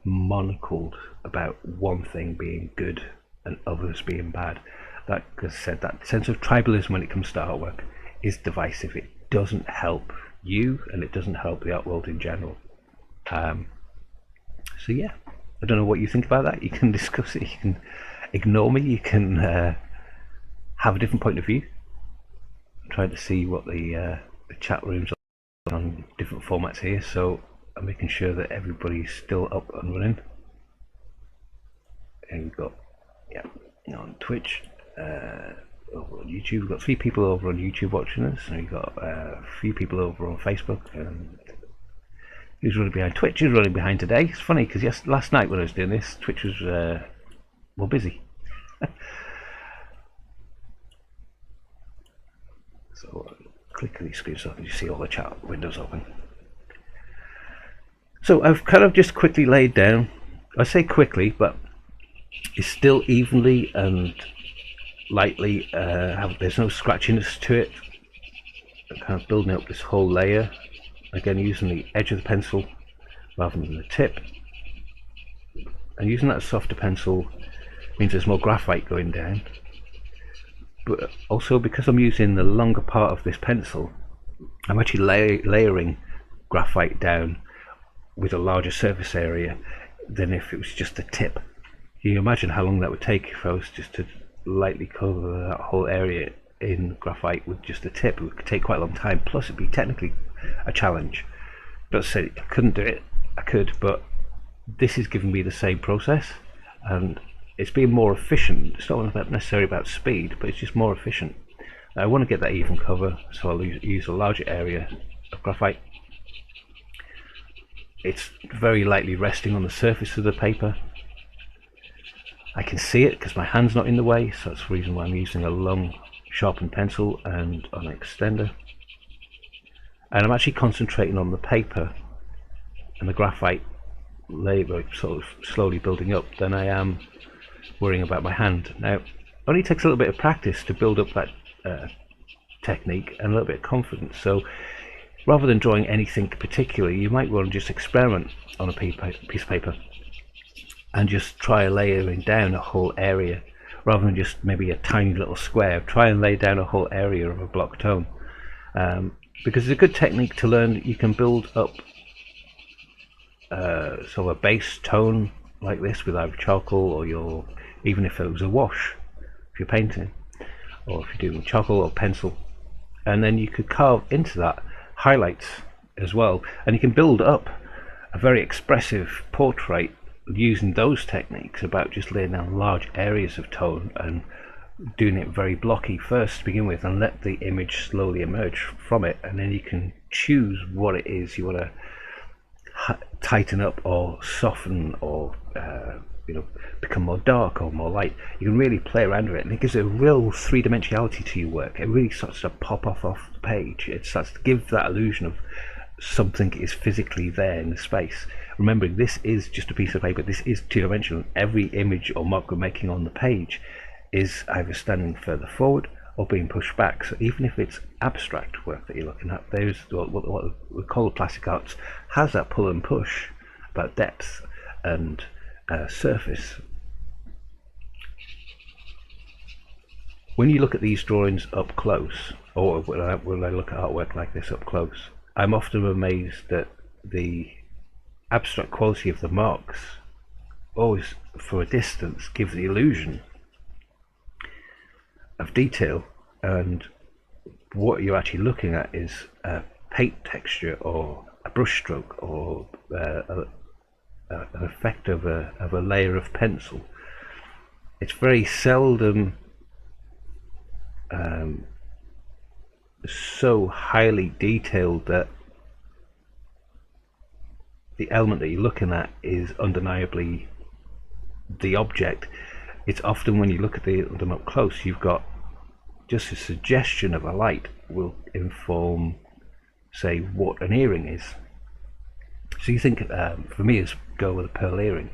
Speaker 1: monocled about one thing being good and others being bad. That, as I said, that sense of tribalism when it comes to artwork is divisive. It doesn't help you, and it doesn't help the art world in general. So yeah, I don't know what you think about that. You can discuss it, you can ignore me, you can have a different point of view. I'm trying to see what the chat rooms are on different formats here, so I'm making sure that everybody's still up and running. And we've got, yeah, on Twitch, over on YouTube. We've got 3 people over on YouTube watching us, and we've got a few people over on Facebook. And who's running behind? Twitch is running behind today. It's funny because last night when I was doing this, Twitch was more busy. So click these screens so you see all the chat windows open. So I've kind of just quickly laid down, I say quickly, but it's still evenly and lightly, there's no scratchiness to it. I'm kind of building up this whole layer, again using the edge of the pencil rather than the tip, and using that softer pencil means there's more graphite going down. But also, because I'm using the longer part of this pencil, I'm actually layering graphite down with a larger surface area than if it was just the tip. Can you imagine how long that would take if I was just to lightly cover that whole area in graphite with just the tip? It could take quite a long time, plus it'd be technically a challenge. But I said I couldn't do it. I could, but this is giving me the same process, and it's being more efficient. It's not necessarily about speed, but it's just more efficient. I want to get that even cover, so I'll use a larger area of graphite. It's very lightly resting on the surface of the paper. I can see it because my hand's not in the way, so that's the reason why I'm using a long sharpened pencil and an extender. And I'm actually concentrating on the paper and the graphite layer sort of slowly building up than I am worrying about my hand. Now, it only takes a little bit of practice to build up that technique and a little bit of confidence. So rather than drawing anything particular, you might want to just experiment on a piece of paper and just try layering down a whole area rather than just maybe a tiny little square. Try and lay down a whole area of a block tone, because it's a good technique to learn that you can build up sort of a base tone like this with either charcoal or even if it was a wash, if you're painting, or if you're doing charcoal or pencil, and then you could carve into that highlights as well, and you can build up a very expressive portrait using those techniques about just laying down large areas of tone and doing it very blocky first to begin with, and let the image slowly emerge from it, and then you can choose what it is you want to tighten up or soften or become more dark or more light. You can really play around with it, and it gives a real three-dimensionality to your work. It really starts to pop off the page. It starts to give that illusion of something is physically there in the space. Remembering this is just a piece of paper, this is two-dimensional. Every image or mark we're making on the page is either standing further forward or being pushed back. So even if it's abstract work that you're looking at, there's what we call the plastic arts has that pull and push about depth and surface. When you look at these drawings up close, or when I look at artwork like this up close, I'm often amazed at the abstract quality of the marks. Always, for a distance, gives the illusion of detail, and what you're actually looking at is a paint texture or a brush stroke or an effect of a layer of pencil. It's very seldom so highly detailed that the element that you're looking at is undeniably the object. It's often when you look at them up close, you've got just a suggestion of a light will inform, say, what an earring is. So you think, for me, is go with a pearl earring.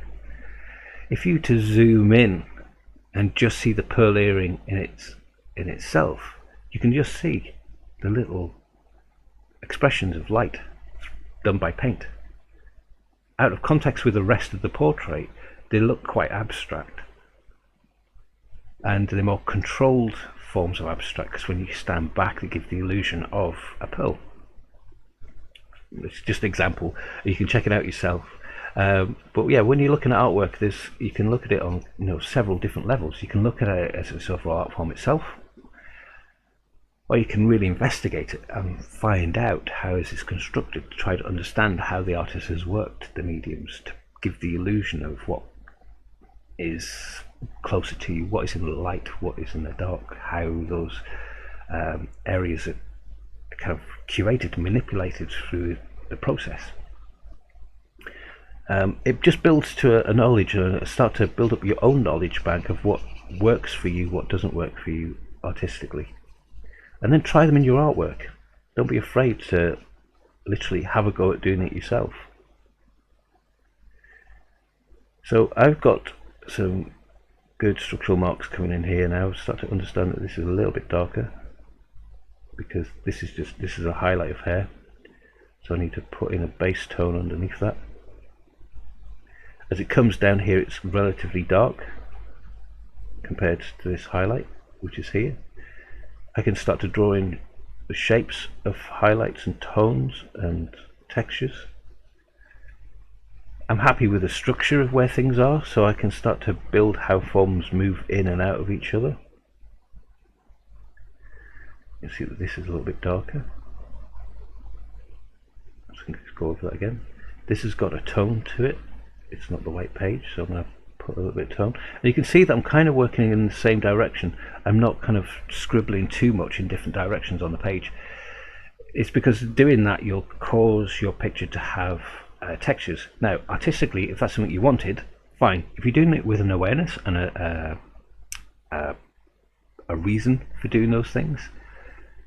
Speaker 1: If you to zoom in and just see the pearl earring in itself, you can just see the little expressions of light done by paint. Out of context with the rest of the portrait, they look quite abstract, and they're more controlled forms of abstract, because when you stand back they give the illusion of a pearl. It's just an example. You can check it out yourself. But yeah, when you're looking at artwork, you can look at it on several different levels. You can look at it as a sort of art form itself, or you can really investigate it and find out how is this constructed, to try to understand how the artist has worked the mediums to give the illusion of what is closer to you, what is in the light, what is in the dark, how those areas are kind of curated and manipulated through the process. It just builds to a knowledge, and start to build up your own knowledge bank of what works for you, what doesn't work for you artistically, and then try them in your artwork. Don't be afraid to literally have a go at doing it yourself. So I've got some good structural marks coming in here now. Start to understand that this is a little bit darker, because this is a highlight of hair, so I need to put in a base tone underneath that. As it comes down here, it's relatively dark compared to this highlight, which is here. I can start to draw in the shapes of highlights and tones and textures. I'm happy with the structure of where things are, so I can start to build how forms move in and out of each other. You see that this is a little bit darker. I'm just going to go over that again. This has got a tone to it. It's not the white page, so I'm going to put a little bit of tone. And you can see that I'm kind of working in the same direction. I'm not kind of scribbling too much in different directions on the page. It's because doing that you'll cause your picture to have textures. Now, artistically, if that's something you wanted, fine. If you're doing it with an awareness and a reason for doing those things,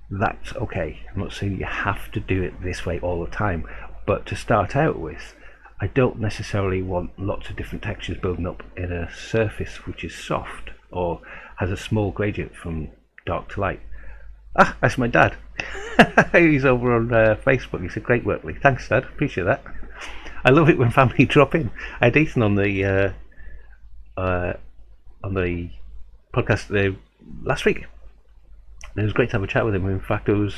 Speaker 1: that's okay. I'm not saying you have to do it this way all the time, but to start out with, I don't necessarily want lots of different textures building up in a surface which is soft or has a small gradient from dark to light. Ah, that's my dad. He's over on Facebook. He said, "Great work, Lee." Thanks, Dad. Appreciate that. I love it when family drop in. I had Ethan on the podcast last week. And it was great to have a chat with him. In fact, I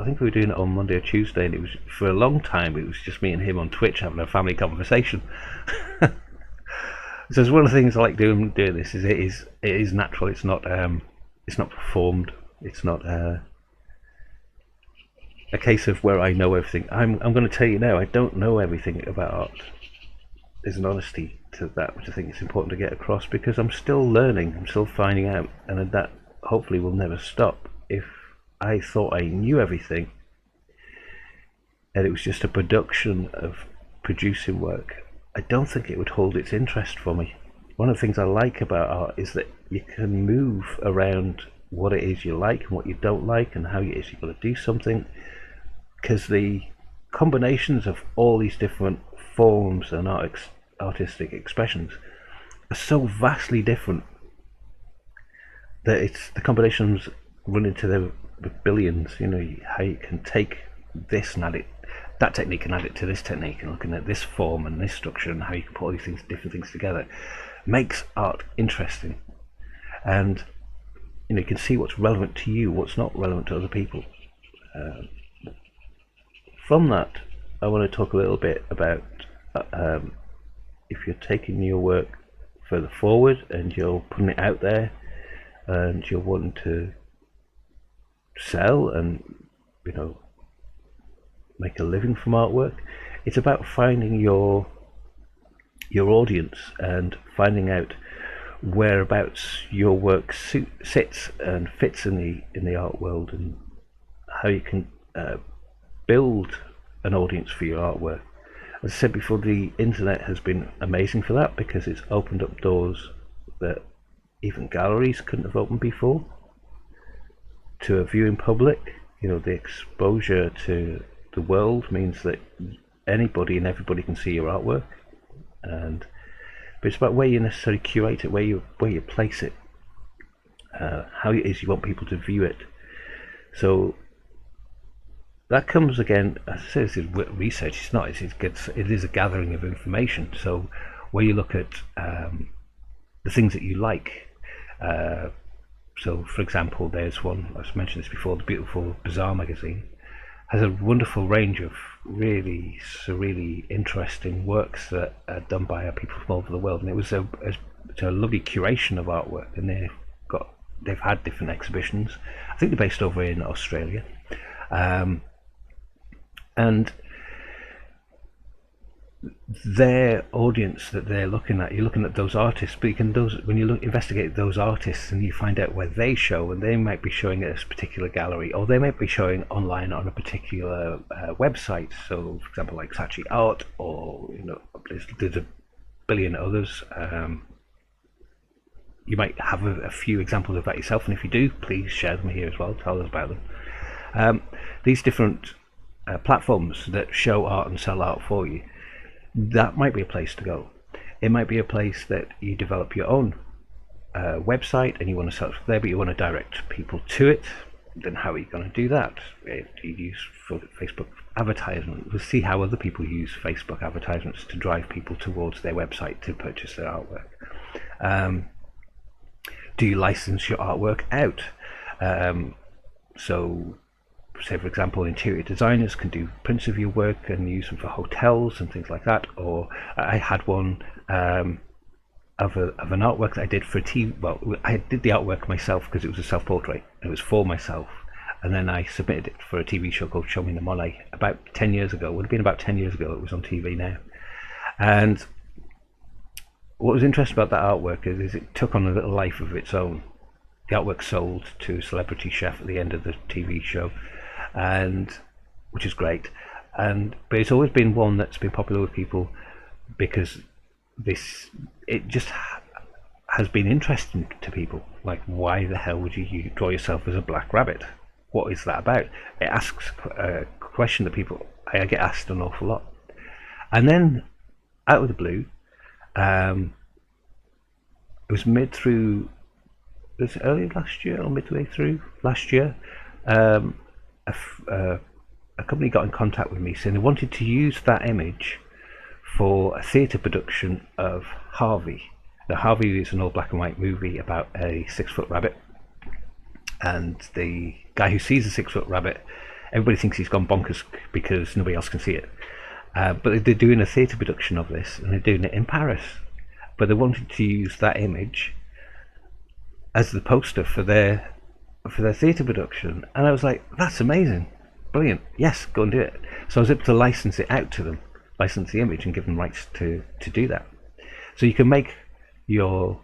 Speaker 1: think we were doing it on Monday or Tuesday, and it was, for a long time, it was just me and him on Twitch having a family conversation. So it's one of the things I like doing this. Is it is natural. It's not performed. It's not a case of where I know everything. I'm going to tell you now, I don't know everything about art. There's an honesty to that which I think is important to get across, because I'm still learning. I'm still finding out, and that hopefully will never stop. If I thought I knew everything and it was just a production of producing work, I don't think it would hold its interest for me. One of the things I like about art is that you can move around what it is you like and what you don't like, and how it is you've got to do something, because the combinations of all these different forms and artistic expressions are so vastly different that it's the combinations run into the billions. How you can take this and add it, that technique, and add it to this technique, and looking at this form and this structure, and how you can put all these different things together, makes art interesting. And you can see what's relevant to you, what's not relevant to other people. From that, I want to talk a little bit about if you're taking your work further forward and you're putting it out there, and you're wanting to sell and, you know, make a living from artwork. It's about finding your audience and finding out whereabouts your work sits and fits in the art world, and how you can build an audience for your artwork. As I said before, the internet has been amazing for that, because it's opened up doors that even galleries couldn't have opened before to a viewing public. You know, the exposure to the world means that anybody and everybody can see your artwork, but it's about where you necessarily curate it, where you place it, how it is you want people to view it. So that comes again, as I say, this is research. It's not. It is a gathering of information. So where you look at the things that you like. So, for example, there's one, I've mentioned this before, the beautiful Bazaar magazine has a wonderful range of really surreally interesting works that are done by people from all over the world, and it was a lovely curation of artwork, and they've had different exhibitions. I think they're based over in Australia, and their audience that they're looking at, you're looking at those artists, but when you investigate those artists and you find out where they show, and they might be showing at a particular gallery, or they might be showing online on a particular website. So, for example, like Saatchi Art, or there's a billion others. You might have a few examples of that yourself, and if you do, please share them here as well. Tell us about them. These different platforms that show art and sell art for you. That might be a place to go. It might be a place that you develop your own website and you want to sell it there, but you want to direct people to it. Then how are you going to do that? If you use Facebook advertisement, we'll see how other people use Facebook advertisements to drive people towards their website to purchase their artwork. Do you license your artwork out? So say, for example, interior designers can do prints of your work and use them for hotels and things like that. Or I had one of an artwork that I did for a TV. Well, I did the artwork myself because it was a self-portrait. It was for myself, and then I submitted it for a TV show called Show Me the Monet about 10 years ago. It would have been about 10 years ago. It was on TV now. And what was interesting about that artwork is it took on a little life of its own. The artwork sold to a celebrity chef at the end of the TV show, and which is great. But it's always been one that's been popular with people because it just has been interesting to people. Like, why the hell would you draw yourself as a black rabbit? What is that about? It asks a question that I get asked an awful lot. And then out of the blue, it was early last year or midway through last year, a company got in contact with me saying they wanted to use that image for a theatre production of Harvey. Now, Harvey is an old black and white movie about a 6-foot rabbit, and the guy who sees the 6-foot rabbit, everybody thinks he's gone bonkers because nobody else can see it. But they're doing a theatre production of this, and they're doing it in Paris. But they wanted to use that image as the poster for their theatre production, and I was like, that's amazing, brilliant, yes, go and do it. So I was able to license it out to them, license the image and give them rights to do that. So you can make your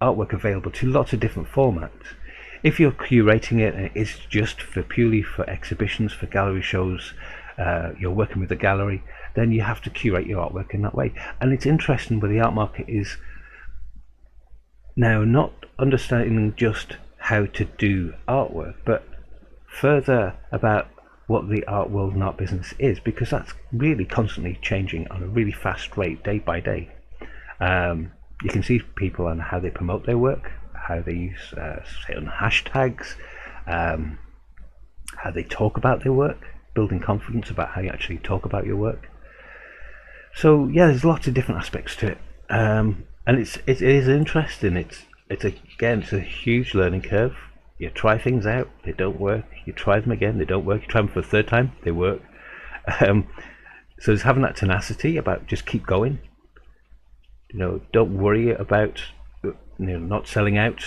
Speaker 1: artwork available to lots of different formats. If you're curating it and it is just purely for exhibitions, for gallery shows, you're working with a gallery, then you have to curate your artwork in that way. And it's interesting where the art market is now, not understanding just how to do artwork, but further about what the art world and art business is, because that's really constantly changing on a really fast rate, day by day. You can see people and how they promote their work, how they use certain hashtags, how they talk about their work, building confidence about how you actually talk about your work. So yeah, there's lots of different aspects to it. And it is interesting. It's a huge learning curve. You try things out, they don't work. You try them again, they don't work. You try them for the third time, they work. So it's having that tenacity about just keep going. Don't worry about not selling out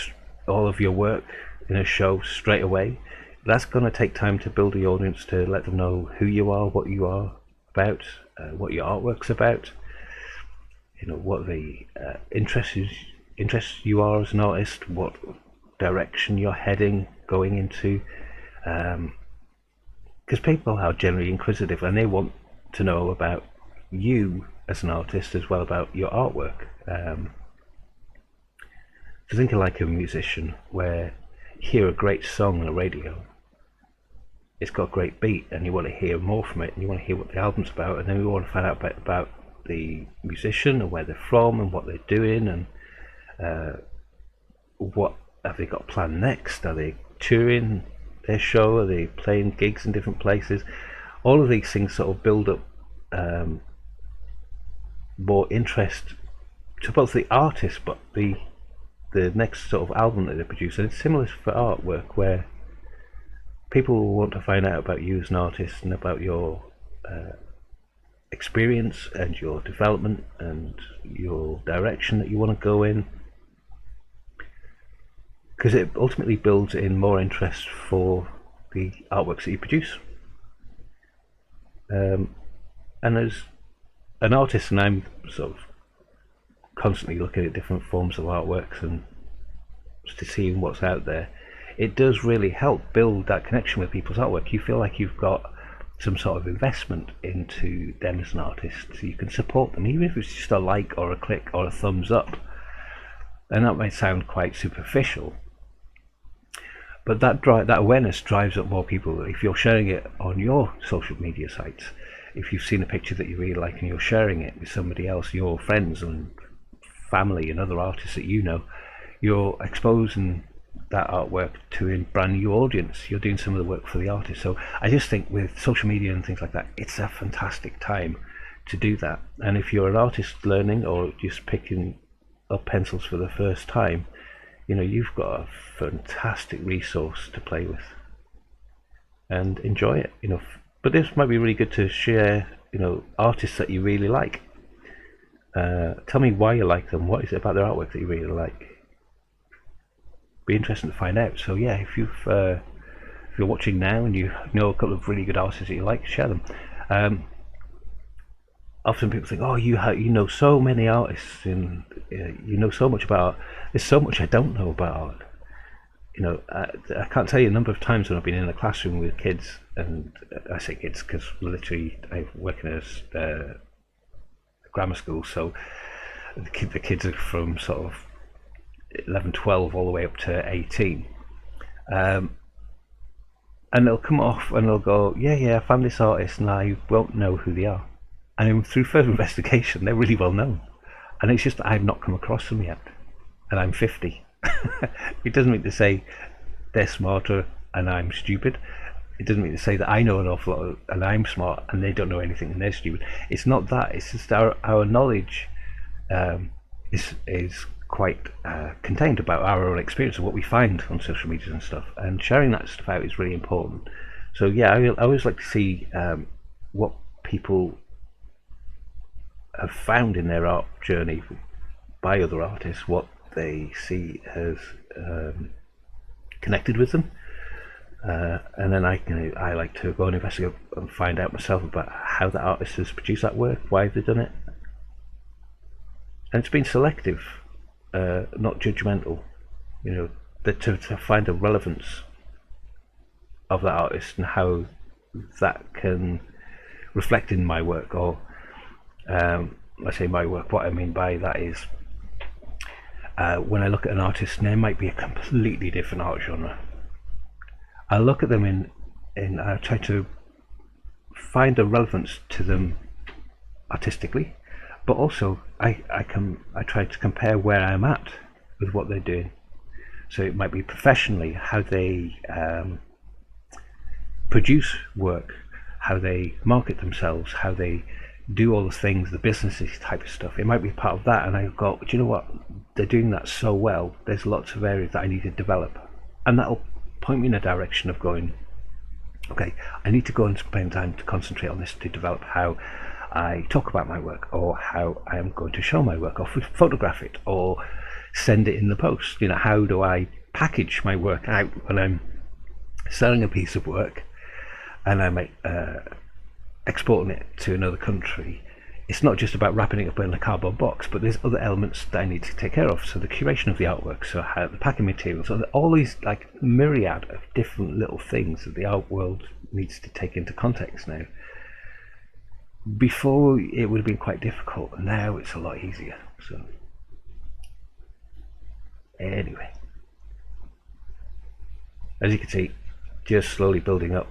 Speaker 1: all of your work in a show straight away. That's going to take time to build the audience, to let them know who you are, what you are about, what your artwork's about, what the interests you are as an artist, what direction you're heading, going into, because people are generally inquisitive and they want to know about you as an artist as well about your artwork. So think of like a musician where you hear a great song on the radio, it's got a great beat and you want to hear more from it and you want to hear what the album's about, and then you want to find out about the musician and where they're from and what they're doing and what have they got planned next. Are they touring their show? Are they playing gigs in different places? All of these things sort of build up more interest to both the artist but the next sort of album that they produce. And it's similar for artwork, where people want to find out about you as an artist and about your experience and your development and your direction that you want to go in, because it ultimately builds in more interest for the artworks that you produce. And as an artist, and I'm sort of constantly looking at different forms of artworks and to seeing what's out there, it does really help build that connection with people's artwork. You feel like you've got some sort of investment into them as an artist, so you can support them, even if it's just a like or a click or a thumbs up. And that might sound quite superficial, but that awareness drives up more people. If you're sharing it on your social media sites, if you've seen a picture that you really like and you're sharing it with somebody else, your friends and family and other artists that you know, you're exposing that artwork to a brand new audience. You're doing some of the work for the artist. So I just think with social media and things like that, it's a fantastic time to do that. And if you're an artist learning or just picking up pencils for the first time, you've got a fantastic resource to play with and enjoy it. But this might be really good to share, artists that you really like. Tell me why you like them. What is it about their artwork that you really like? Be interesting to find out. So yeah, if you're watching now and you know a couple of really good artists that you like, share them. Often people think, oh, you know so many artists and you know so much about art. There's so much I don't know about art. I can't tell you the number of times when I've been in a classroom with kids, and I say kids because literally I work in a grammar school, so the kids are from sort of 11, 12 all the way up to 18, and they'll come off and they'll go, yeah, I found this artist and I won't know who they are, and then through further investigation they're really well known, and it's just that I've not come across them yet, and I'm 50. It doesn't mean to say they're smarter and I'm stupid. It doesn't mean to say that I know an awful lot and I'm smart and they don't know anything and they're stupid. It's not that. It's just our knowledge is quite contained about our own experience of what we find on social media and stuff. And sharing that stuff out is really important. So yeah, I always like to see what people have found in their art journey by other artists, what they see has connected with them, and then I like to go and investigate and find out myself about how that artist has produced that work, why they've done it, and it's been selective, not judgmental. To find the relevance of that artist and how that can reflect in my work, or I say my work. What I mean by that is, when I look at an artist and there might be a completely different art genre, I look at them and I try to find a relevance to them artistically, but also I try to compare where I'm at with what they're doing. So it might be professionally, how they produce work, how they market themselves, how they do all the things, the businessy type of stuff. It might be part of that, and I go, do you know what? They're doing that so well. There's lots of areas that I need to develop, and that'll point me in a direction of going, okay, I need to go and spend time to concentrate on this to develop how I talk about my work, or how I am going to show my work, or photograph it, or send it in the post. How do I package my work out when I'm selling a piece of work and I'm exporting it to another country. It's not just about wrapping it up in a cardboard box, but there's other elements that I need to take care of. So the curation of the artwork, so how the packing materials, so all these like myriad of different little things that the art world needs to take into context now. Before it would have been quite difficult, and now it's a lot easier. So anyway, as you can see, just slowly building up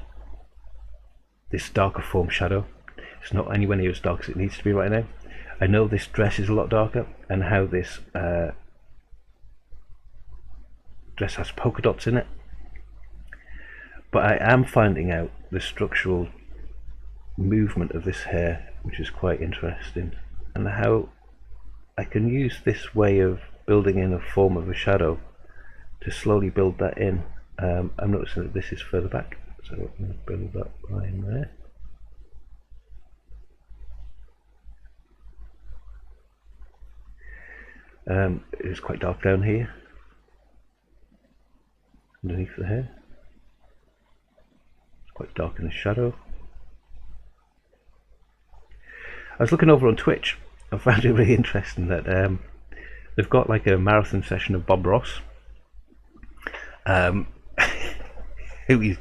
Speaker 1: this darker form shadow. It's not anywhere near as dark as it needs to be right now. I know this dress is a lot darker, and how this dress has polka dots in it, but I am finding out the structural movement of this hair, which is quite interesting, and how I can use this way of building in a form of a shadow to slowly build that in. I'm noticing that this is further back, so I'm going to build that line there. It is quite dark down here underneath the hair. It's quite dark in the shadow. I was looking over on Twitch. I found it really interesting that they've got like a marathon session of Bob Ross, who is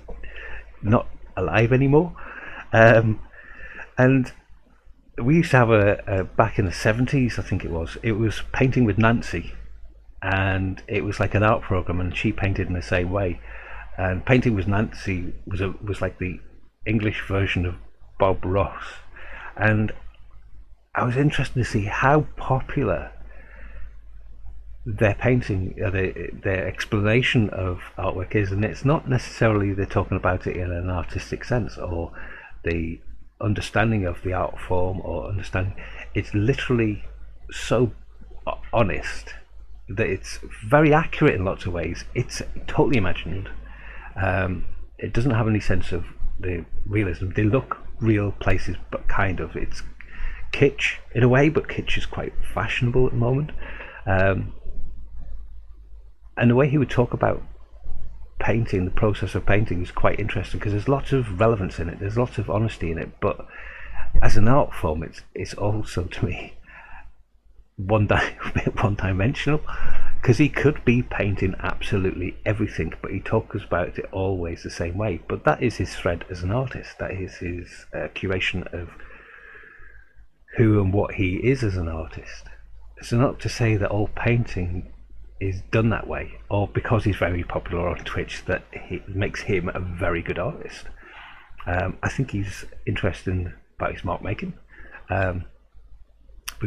Speaker 1: not alive anymore, and we used to have a back in the 70s, I think it was Painting with Nancy, and it was like an art program, and she painted in the same way. And Painting with Nancy was like the English version of Bob Ross, and I was interested to see how popular their painting, their explanation of artwork is. And it's not necessarily they're talking about it in an artistic sense or the understanding of the art form or understanding. It's literally so honest that it's very accurate in lots of ways. It's totally imagined. It doesn't have any sense of the realism. They look real places, but kind of, it's kitsch in a way, but kitsch is quite fashionable at the moment. And the way he would talk about painting, the process of painting, is quite interesting because there's lots of relevance in it, there's lots of honesty in it, but as an art form it's also, to me, one-dimensional, because he could be painting absolutely everything, but he talks about it always the same way. But that is his thread as an artist, that is his curation of who and what he is as an artist. So not to say that all painting is done that way, or because he's very popular on Twitch that makes him a very good artist. I think he's interesting about his mark making. But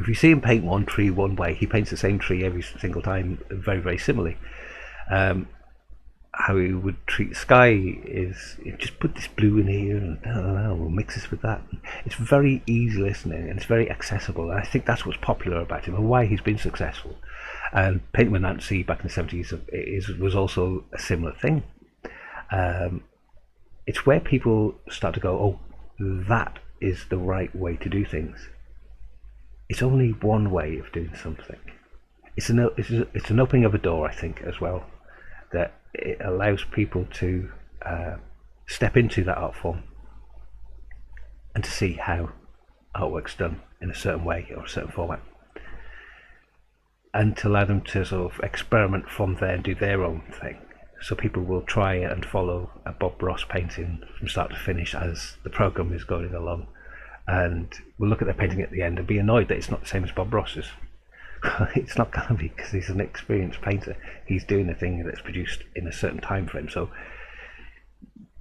Speaker 1: if you see him paint one tree one way, he paints the same tree every single time very, very similarly. How he would treat sky is, just put this blue in here and we'll mix this with that. It's very easy listening and it's very accessible, and I think that's what's popular about him and why he's been successful. And Painting with Nancy back in the 70s was also a similar thing. It's where people start to go, oh, that is the right way to do things. It's only one way of doing something. It's an opening of a door, I think, as well, that it allows people to step into that art form and to see how artwork's done in a certain way or a certain format, and to allow them to sort of experiment from there and do their own thing. So people will try and follow a Bob Ross painting from start to finish as the program is going along, and we'll look at their painting at the end and be annoyed that it's not the same as Bob Ross's. It's not going to be, because he's an experienced painter. He's doing a thing that's produced in a certain time frame. So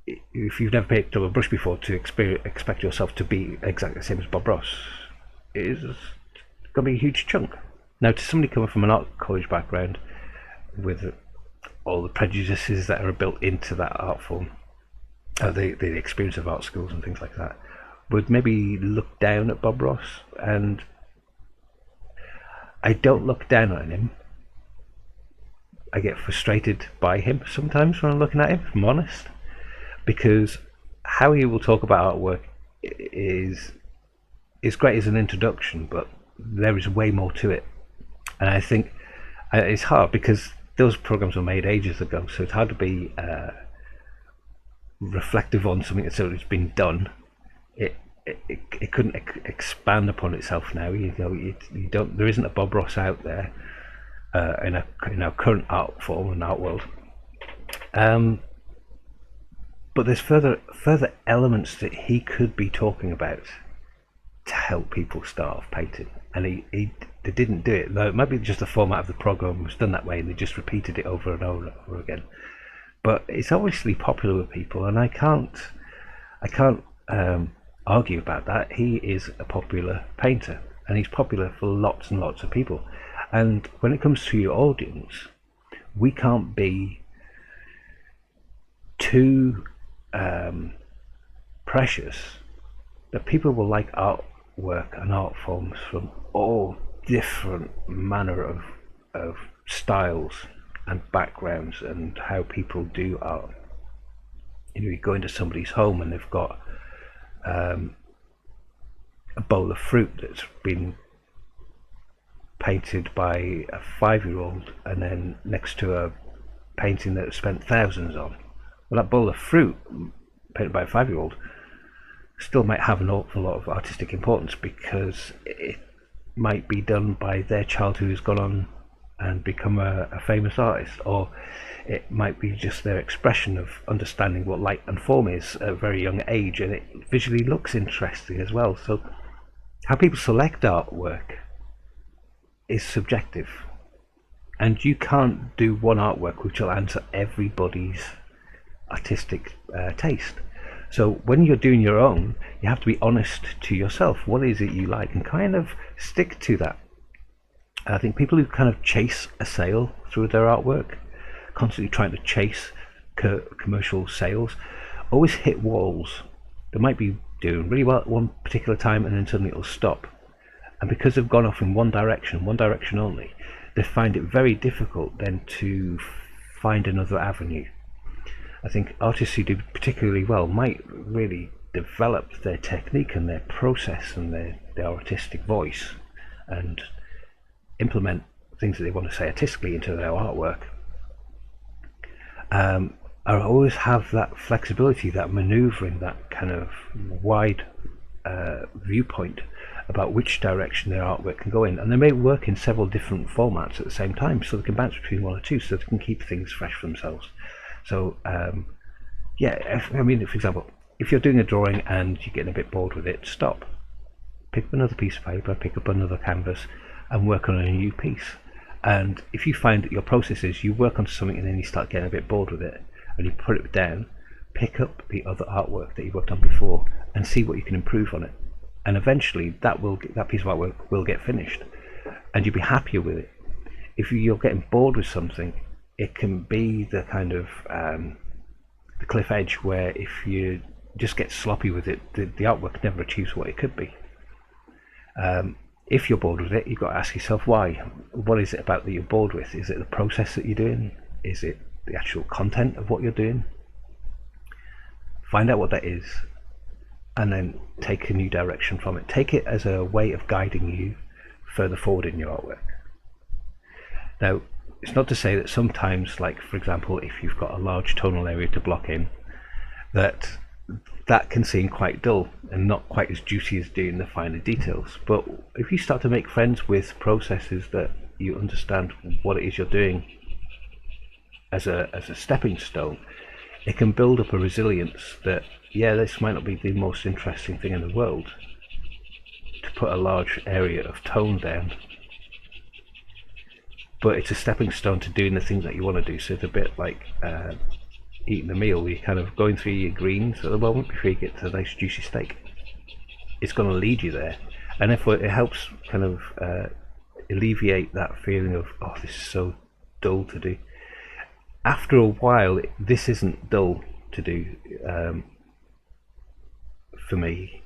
Speaker 1: if you've never picked up a brush before, to expect yourself to be exactly the same as Bob Ross is going to be a huge chunk. Now, to somebody coming from an art college background with all the prejudices that are built into that art form, the experience of art schools and things like that, would maybe look down at Bob Ross. And I don't look down on him. I get frustrated by him sometimes when I'm looking at him, if I'm honest, because how he will talk about artwork is great as an introduction, but there is way more to it. And I think it's hard because those programs were made ages ago, so it's hard to be reflective on something that's already been done. It couldn't expand upon itself now. You don't. There isn't a Bob Ross out there in our current art form and art world. But there's further elements that he could be talking about to help people start off painting, and they didn't do it. Though it might be just the format of the program was done that way, and they just repeated it over and over and over again. But it's obviously popular with people, and I can't argue about that. He is a popular painter, and he's popular for lots and lots of people. And when it comes to your audience, we can't be too precious that people will like artwork and art forms from all different manner of styles and backgrounds and how people do art. You go into somebody's home and they've got a bowl of fruit that's been painted by a 5-year-old, and then next to a painting that spent thousands on. Well, that bowl of fruit painted by a 5-year-old still might have an awful lot of artistic importance, because it might be done by their child who's gone on and become a famous artist, or it might be just their expression of understanding what light and form is at a very young age, and it visually looks interesting as well. So how people select artwork is subjective, and you can't do one artwork which will answer everybody's artistic taste. So when you're doing your own, you have to be honest to yourself. What is it you like, and kind of stick to that. I think people who kind of chase a sale through their artwork, constantly trying to chase commercial sales, always hit walls. They might be doing really well at one particular time, and then suddenly it'll stop. And because they've gone off in one direction only, they find it very difficult then to find another avenue. I think artists who do particularly well might really develop their technique and their process and their artistic voice, and implement things that they want to say artistically into their artwork. I always have that flexibility, that maneuvering, that kind of wide viewpoint about which direction their artwork can go in, and they may work in several different formats at the same time, so they can bounce between one or two, so they can keep things fresh for themselves. So for example, if you're doing a drawing and you're getting a bit bored with it, stop, pick up another piece of paper, pick up another canvas, and work on a new piece. And if you find that your process is you work on something and then you start getting a bit bored with it, and you put it down, pick up the other artwork that you worked on before and see what you can improve on it, and eventually that piece of artwork will get finished, and you'll be happier with it. If you're getting bored with something, it can be the kind of the cliff edge where if you just get sloppy with it, the artwork never achieves what it could be. If you're bored with it, you've got to ask yourself why. What is it about that you're bored with? Is it the process that you're doing? Is it the actual content of what you're doing? Find out what that is, and then take a new direction from it. Take it as a way of guiding you further forward in your artwork. Now, it's not to say that sometimes, like for example, if you've got a large tonal area to block in, that can seem quite dull and not quite as juicy as doing the finer details. But if you start to make friends with processes that you understand what it is you're doing as a stepping stone, it can build up a resilience that, yeah, this might not be the most interesting thing in the world to put a large area of tone down, but it's a stepping stone to doing the things that you want to do. So it's a bit like eating a meal. You're kind of going through your greens at the moment before you get to a nice juicy steak. It's going to lead you there, and therefore it helps kind of alleviate that feeling of, oh, this is so dull to do. After a while, this isn't dull to do for me.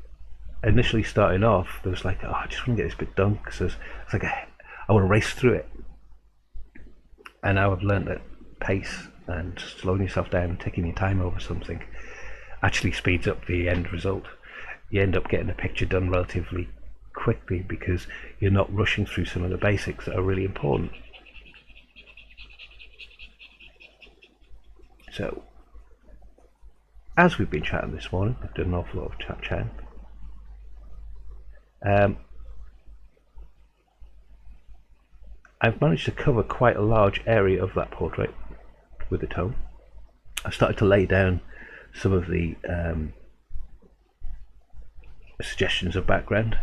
Speaker 1: Initially starting off, there was like, oh, I just want to get this bit done, because it's like I want to race through it. And now I've learned that pace and slowing yourself down, taking your time over something, actually speeds up the end result. You end up getting a picture done relatively quickly because you're not rushing through some of the basics that are really important. So, as we've been chatting this morning, I've done an awful lot of chatting. I've managed to cover quite a large area of that portrait with the tone. I've started to lay down some of the suggestions of background,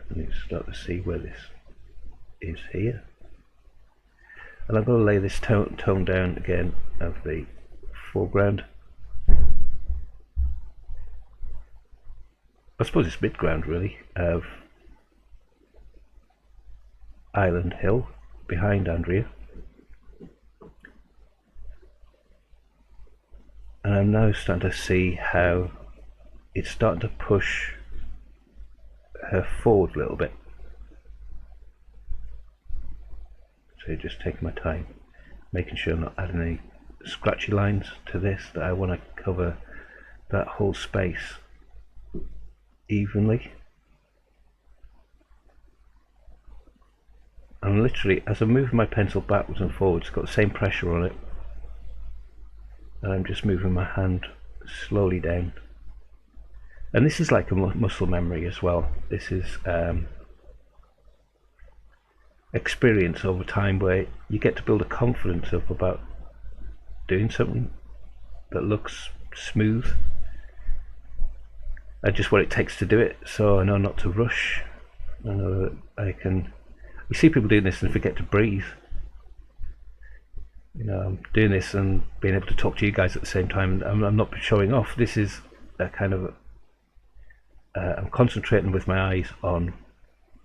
Speaker 1: and you start to see where this is here. And I'm going to lay this tone down again of the foreground. I suppose it's midground really, of Island Hill behind Andrea. And I'm now starting to see how it's starting to push her forward a little bit. So just taking my time, making sure I'm not adding any scratchy lines to this, that I want to cover that whole space evenly. And literally, as I'm moving my pencil backwards and forwards, it's got the same pressure on it, and I'm just moving my hand slowly down. And this is like a muscle memory as well. This is experience over time, where you get to build a confidence up about doing something that looks smooth, and just what it takes to do it. So I know not to rush. I know that I can. You see people doing this and forget to breathe. You know, I'm doing this and being able to talk to you guys at the same time. I'm not showing off. This is a kind of I'm concentrating with my eyes on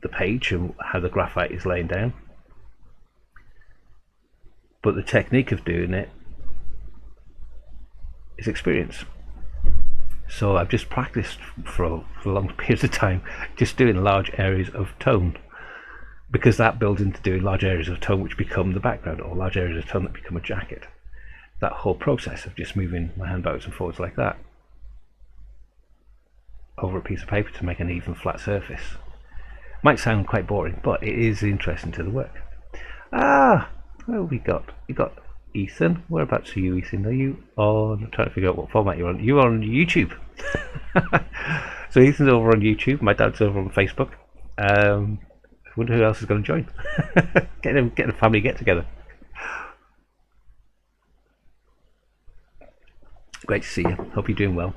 Speaker 1: the page and how the graphite is laying down, but the technique of doing it is experience. So I've just practiced for long periods of time just doing large areas of tone, because that builds into doing large areas of tone which become the background, or large areas of tone that become a jacket. That whole process of just moving my hand backwards and forwards like that over a piece of paper to make an even flat surface might sound quite boring, but it is interesting to the work. What we got? You got Ethan. Whereabouts are you, Ethan? Are you on? I'm trying to figure out what format you're on. You're on YouTube. So Ethan's over on YouTube. My dad's over on Facebook. I wonder who else is going to join. Get a family get together. Great to see you. Hope you're doing well.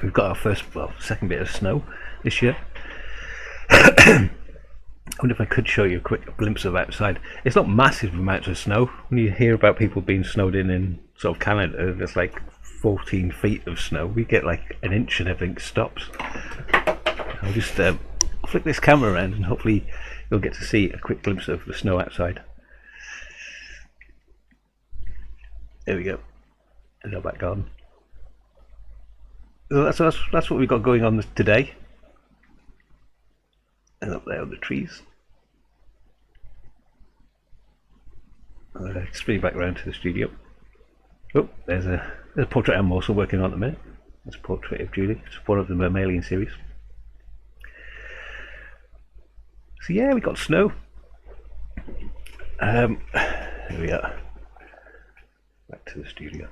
Speaker 1: We've got our second bit of snow this year. I wonder if I could show you a quick glimpse of outside. It's not massive amounts of snow. When you hear about people being snowed in sort of Canada, there's like 14 feet of snow. We get like an inch and everything stops. I'll just flick this camera around and hopefully you'll get to see a quick glimpse of the snow outside. There we go. There's our back garden. So that's what we've got going on today. And up there are the trees. Spinning back around to the studio. Oh, there's a portrait I'm also working on at the minute. It's a portrait of Julie. It's one of the mammalian series. So yeah, we got snow. Here we are. Back to the studio.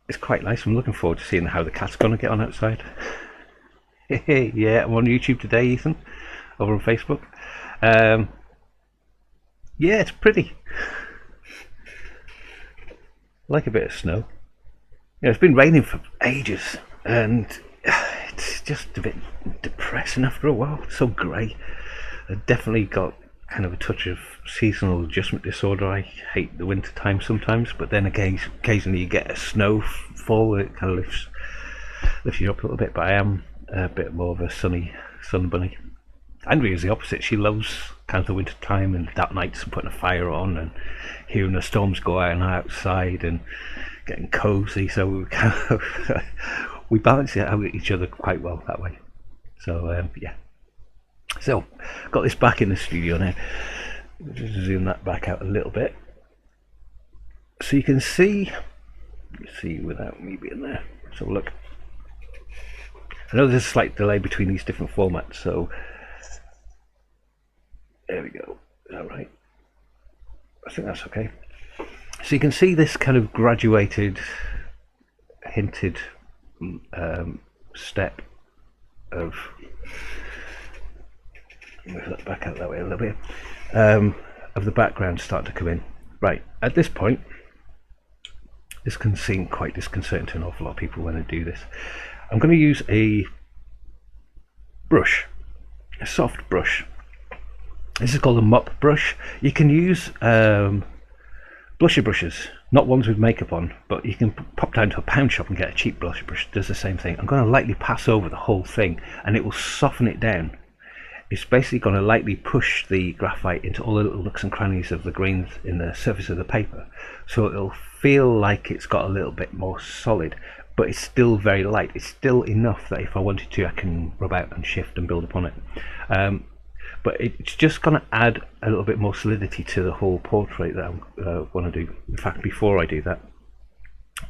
Speaker 1: It's quite nice. I'm looking forward to seeing how the cat's going to get on outside. Yeah, I'm on YouTube today, Ethan, over on Facebook. Yeah, it's pretty. I like a bit of snow. It's been raining for ages, and it's just a bit depressing after a while. It's so grey. I've definitely got kind of a touch of seasonal adjustment disorder. I hate the winter time sometimes, but then occasionally you get a snowfall and it kind of lifts you up a little bit. But I am a bit more of a sun bunny. Andrea's the opposite. She loves kind of the winter time and dark nights and putting a fire on and hearing the storms go out and outside and getting cozy. So we kind of we balance it out with each other quite well that way. So yeah. So, got this back in the studio now. Just zoom that back out a little bit, so you can see without me being there. So look, I know there's a slight delay between these different formats. So there we go. Is that right? I think that's okay. So you can see this kind of graduated, hinted step of, move that back out that way a little bit, of the background start to come in. Right, at this point, this can seem quite disconcerting to an awful lot of people when I do this. I'm going to use a brush, a soft brush. This is called a mop brush. You can use blusher brushes, not ones with makeup on, but you can pop down to a pound shop and get a cheap blusher brush. It does the same thing. I'm going to lightly pass over the whole thing and it will soften it down. It's basically going to lightly push the graphite into all the little nooks and crannies of the grains in the surface of the paper, so it'll feel like it's got a little bit more solid, but it's still very light. It's still enough that if I wanted to, I can rub out and shift and build upon it. But it's just going to add a little bit more solidity to the whole portrait that I want to do. In fact, before I do that,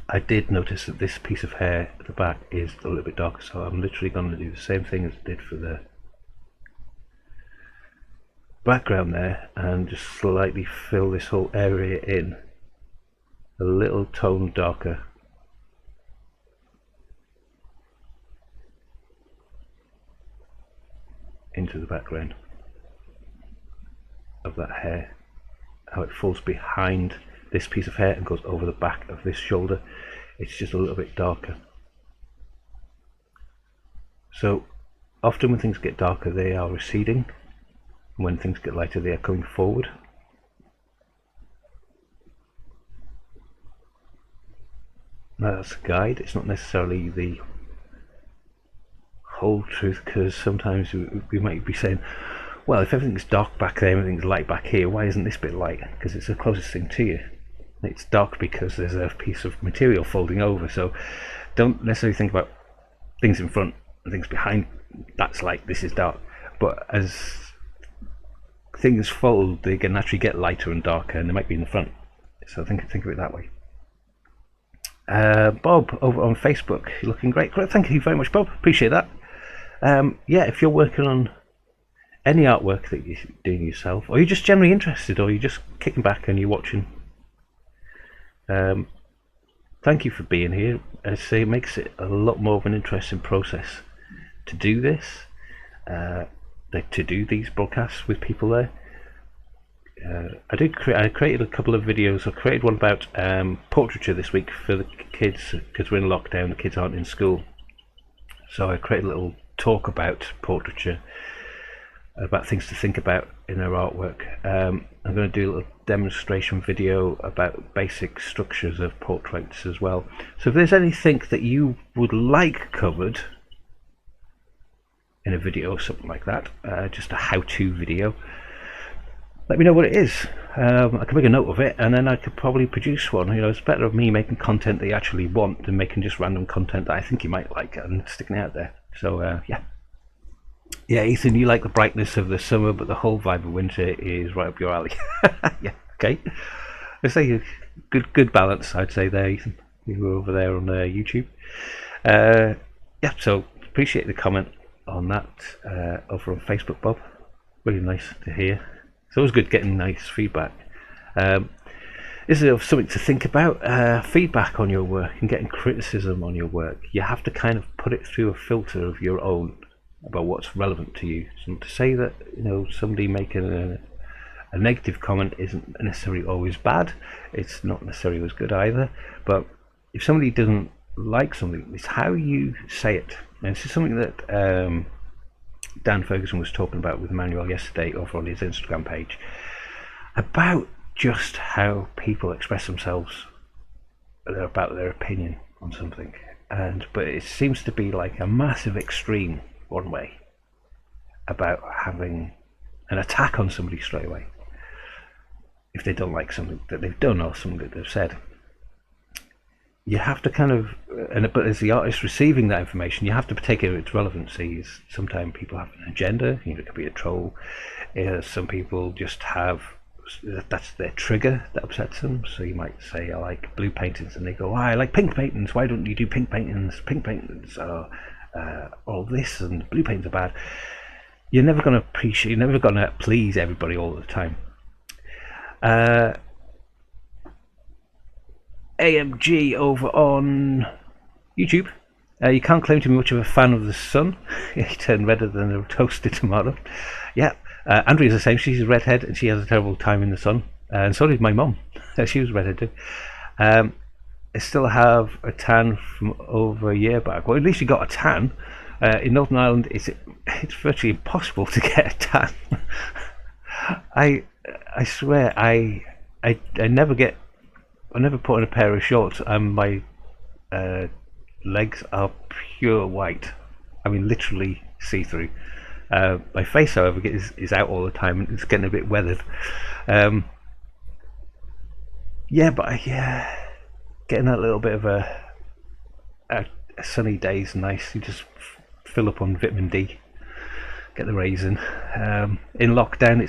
Speaker 1: I did notice that this piece of hair at the back is a little bit darker, so I'm literally going to do the same thing as I did for the background there and just slightly fill this whole area in a little tone darker. Into the background of that hair, how it falls behind this piece of hair and goes over the back of this shoulder. It's just a little bit darker. So often when things get darker, they are receding. When things get lighter, they are coming forward. Now that's a guide. It's not necessarily the whole truth, because sometimes we might be saying, well, if everything's dark back there, everything's light back here, why isn't this bit light? Because it's the closest thing to you. It's dark because there's a piece of material folding over. So don't necessarily think about things in front and things behind. That's light, this is dark. But as things fold, they can naturally get lighter and darker, and they might be in the front. So think of it that way. Bob over on Facebook, you're looking great. Thank you very much, Bob. Appreciate that. Yeah, if you're working on any artwork that you're doing yourself, or you're just generally interested, or you're just kicking back and you're watching, thank you for being here. As I say, it makes it a lot more of an interesting process to do this. To do these broadcasts with people there. I created a couple of videos. I created one about portraiture this week for the kids, because we're in lockdown, the kids aren't in school. So I created a little talk about portraiture, about things to think about in their artwork. I'm going to do a little demonstration video about basic structures of portraits as well. So if there's anything that you would like covered in a video or something like that, just a how-to video, let me know what it is. I can make a note of it, and then I could probably produce one. You know, it's better of me making content that you actually want than making just random content that I think you might like and sticking it out there. So yeah, Ethan, you like the brightness of the summer, but the whole vibe of winter is right up your alley. Yeah, okay. I'd say good balance, I'd say there, Ethan. You were over there on YouTube. Yeah, so appreciate the comment on that over on Facebook, Bob. Really nice to hear. It's always good getting nice feedback. This is something to think about. Feedback on your work and getting criticism on your work. You have to kind of put it through a filter of your own about what's relevant to you. So to say that, you know, somebody making a negative comment isn't necessarily always bad. It's not necessarily always good either. But if somebody doesn't like something, it's how you say it. And this is something that Dan Ferguson was talking about with Emmanuel yesterday over on his Instagram page, about just how people express themselves about their opinion on something. But it seems to be like a massive extreme one way, about having an attack on somebody straight away if they don't like something that they've done or something that they've said. You have to kind of, but as the artist receiving that information, you have to take it its relevancy. Sometimes people have an agenda, you know, it could be a troll. Some people just have, that's their trigger that upsets them. So you might say, I like blue paintings, and they go, I like pink paintings, why don't you do pink paintings? Pink paintings are all this, and blue paintings are bad. You're never going to please everybody all the time. Uh, AMG over on YouTube. You can't claim to be much of a fan of the sun. He turned redder than a toasted tomato. Yeah, Andrea's the same. She's a redhead and she has a terrible time in the sun. And so did my mum. She was redhead too. I still have a tan from over a year back. Well, at least you got a tan. In Northern Ireland, it's virtually impossible to get a tan. I swear, I never put on a pair of shorts, and my legs are pure white. I mean, literally see-through. My face, however, is out all the time, and it's getting a bit weathered. Getting that little bit of a sunny day is nice. You just fill up on vitamin D, get the rays in. In lockdown,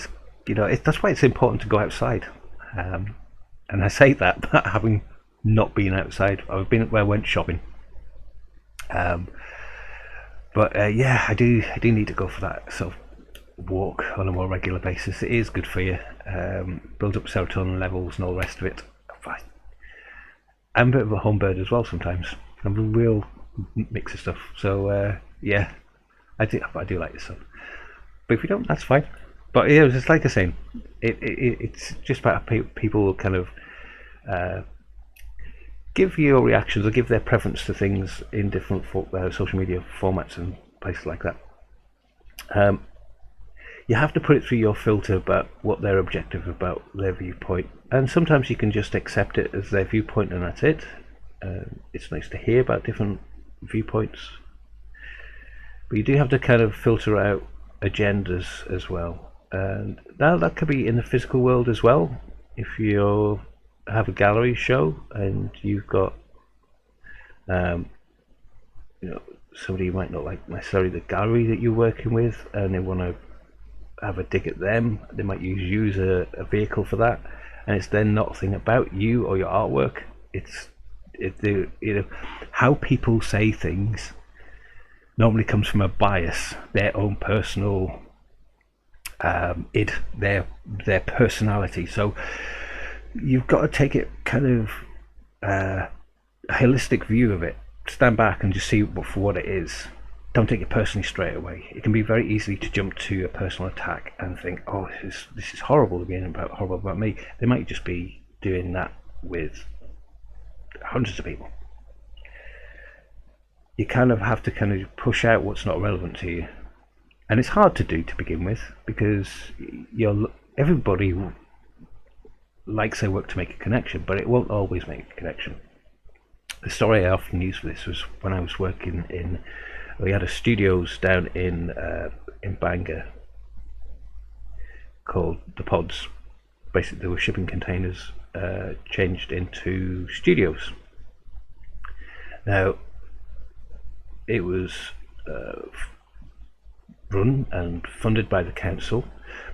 Speaker 1: that's why it's important to go outside. And I say that having not been outside. I went shopping. I do need to go for that sort of walk on a more regular basis. It is good for you. Build up serotonin levels and all the rest of it. I'm a bit of a home bird as well sometimes. I'm a real mix of stuff. So I do like this stuff. But if you don't, that's fine. But yeah, it's like I was saying, it's just about people kind of give your reactions or give their preference to things in different social media formats and places like that. You have to put it through your filter about what their objective about their viewpoint, and sometimes you can just accept it as their viewpoint and that's it. It's nice to hear about different viewpoints, but you do have to kind of filter out agendas as well, and that could be in the physical world as well. If you have a gallery show and you've got somebody you might not like necessarily the gallery that you're working with, and they want to have a dig at them, they might use a vehicle for that, and it's then not a thing about you or your artwork. It's how people say things normally comes from a bias, their own personal their personality. So you've got to take it kind of a holistic view of it. Stand back and just see for what it is. Don't take it personally straight away. It can be very easy to jump to a personal attack and think, oh, this is horrible again, horrible about me. They might just be doing that with hundreds of people. You kind of have to kind of push out what's not relevant to you, and it's hard to do to begin with, because everybody likes their work to make a connection, but it won't always make a connection. The story I often use for this was when I was working we had a studios down in Bangor called the Pods. Basically, there were shipping containers changed into studios. Now, it was run and funded by the council,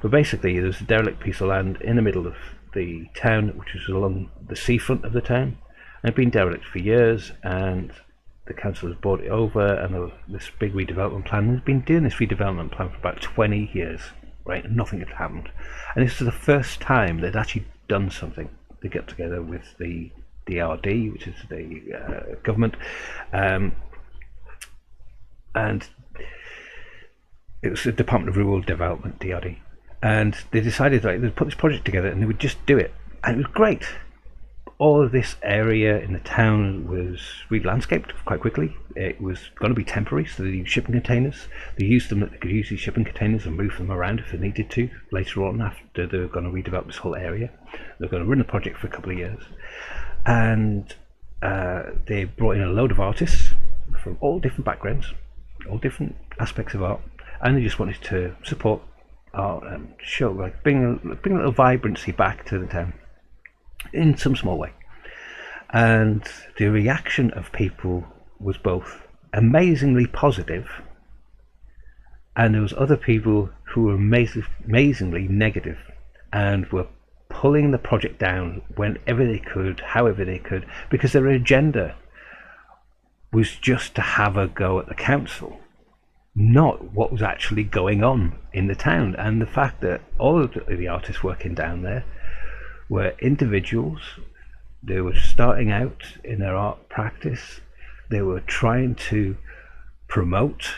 Speaker 1: but basically there was a derelict piece of land in the middle of the town, which was along the seafront of the town, and it had been derelict for years, and the council has bought it over, and this big redevelopment plan. They've been doing this redevelopment plan for about 20 years, right? And nothing had happened. And this is the first time they'd actually done something. They got together with the DRD, which is the government, and it was the Department of Rural Development, DRD. And they decided they'd put this project together and they would just do it. And it was great. All of this area in the town was re-landscaped quite quickly. It was going to be temporary, so they used shipping containers. They could use these shipping containers and move them around if they needed to later on, after they were going to redevelop this whole area. They were going to run the project for a couple of years. And they brought in a load of artists from all different backgrounds, all different aspects of art, and they just wanted to support art and show, bring a little vibrancy back to the town in some small way. And the reaction of people was both amazingly positive, and there was other people who were amazingly negative and were pulling the project down whenever they could, however they could, because their agenda was just to have a go at the council, not what was actually going on in the town. And the fact that all of the artists working down there were individuals. They were starting out in their art practice. They were trying to promote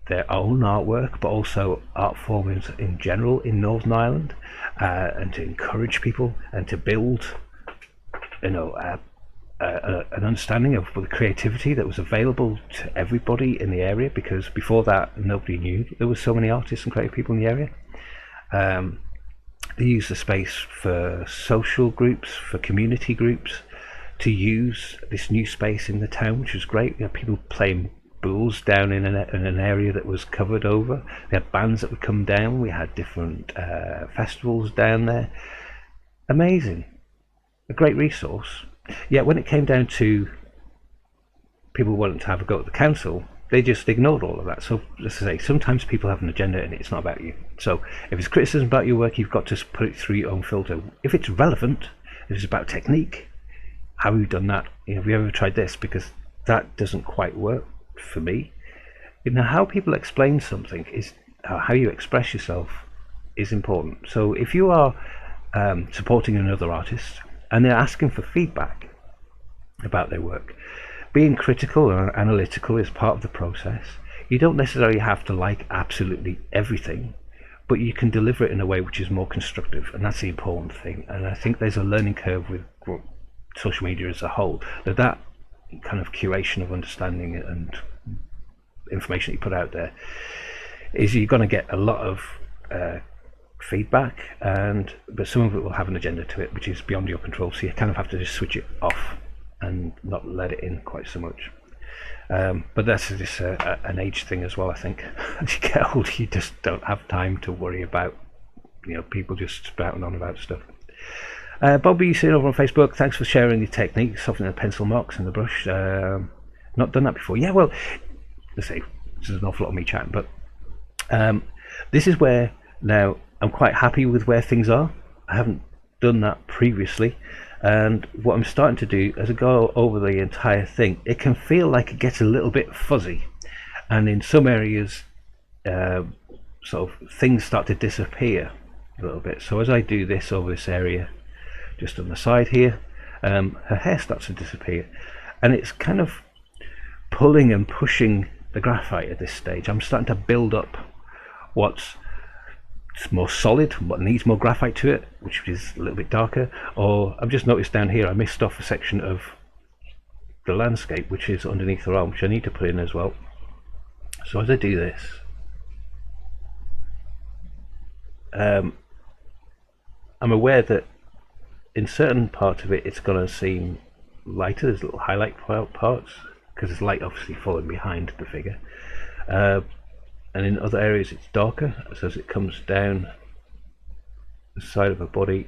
Speaker 1: their own artwork, but also art forms in general in Northern Ireland, and to encourage people and to build, an understanding of the creativity that was available to everybody in the area, because before that nobody knew there were so many artists and creative people in the area. They used the space for social groups, for community groups, to use this new space in the town, which was great. People playing bowls down in an area that was covered over. We had bands that would come down. We had different festivals down there. Amazing, a great resource. Yet when it came down to people wanting to have a go at the council, they just ignored all of that. So let's say sometimes people have an agenda and it's not about you. So if it's criticism about your work, you've got to put it through your own filter. If it's relevant, if it's about technique, how have you done that? Have you ever tried this? Because that doesn't quite work for me. How people explain something is how you express yourself is important. So if you are supporting another artist and they're asking for feedback about their work, being critical or analytical is part of the process. You don't necessarily have to like absolutely everything, but you can deliver it in a way which is more constructive, and that's the important thing. And I think there's a learning curve with social media as a whole, that kind of curation of understanding and information that you put out there is you're going to get a lot of feedback, but some of it will have an agenda to it which is beyond your control, so you kind of have to just switch it off and not let it in quite so much. But that's just an age thing as well, I think. As you get older, you just don't have time to worry about people just spouting on about stuff. Bobby, you see over on Facebook, thanks for sharing your technique, softening the pencil marks and the brush. Not done that before. Yeah, well, let's see, this is an awful lot of me chatting, but this is where now I'm quite happy with where things are. I haven't done that previously, and what I'm starting to do as I go over the entire thing, it can feel like it gets a little bit fuzzy, and in some areas sort of things start to disappear a little bit. So as I do this over this area just on the side here, her hair starts to disappear, and it's kind of pulling and pushing the graphite at this stage. I'm starting to build up what's more solid, what needs more graphite to it, which is a little bit darker. Or I've just noticed down here I missed off a section of the landscape which is underneath the arm, which I need to put in as well. So as I do this, I'm aware that in certain parts of it it's going to seem lighter. There's little highlight parts because there's light obviously falling behind the figure, and in other areas it's darker. So as it comes down the side of her body,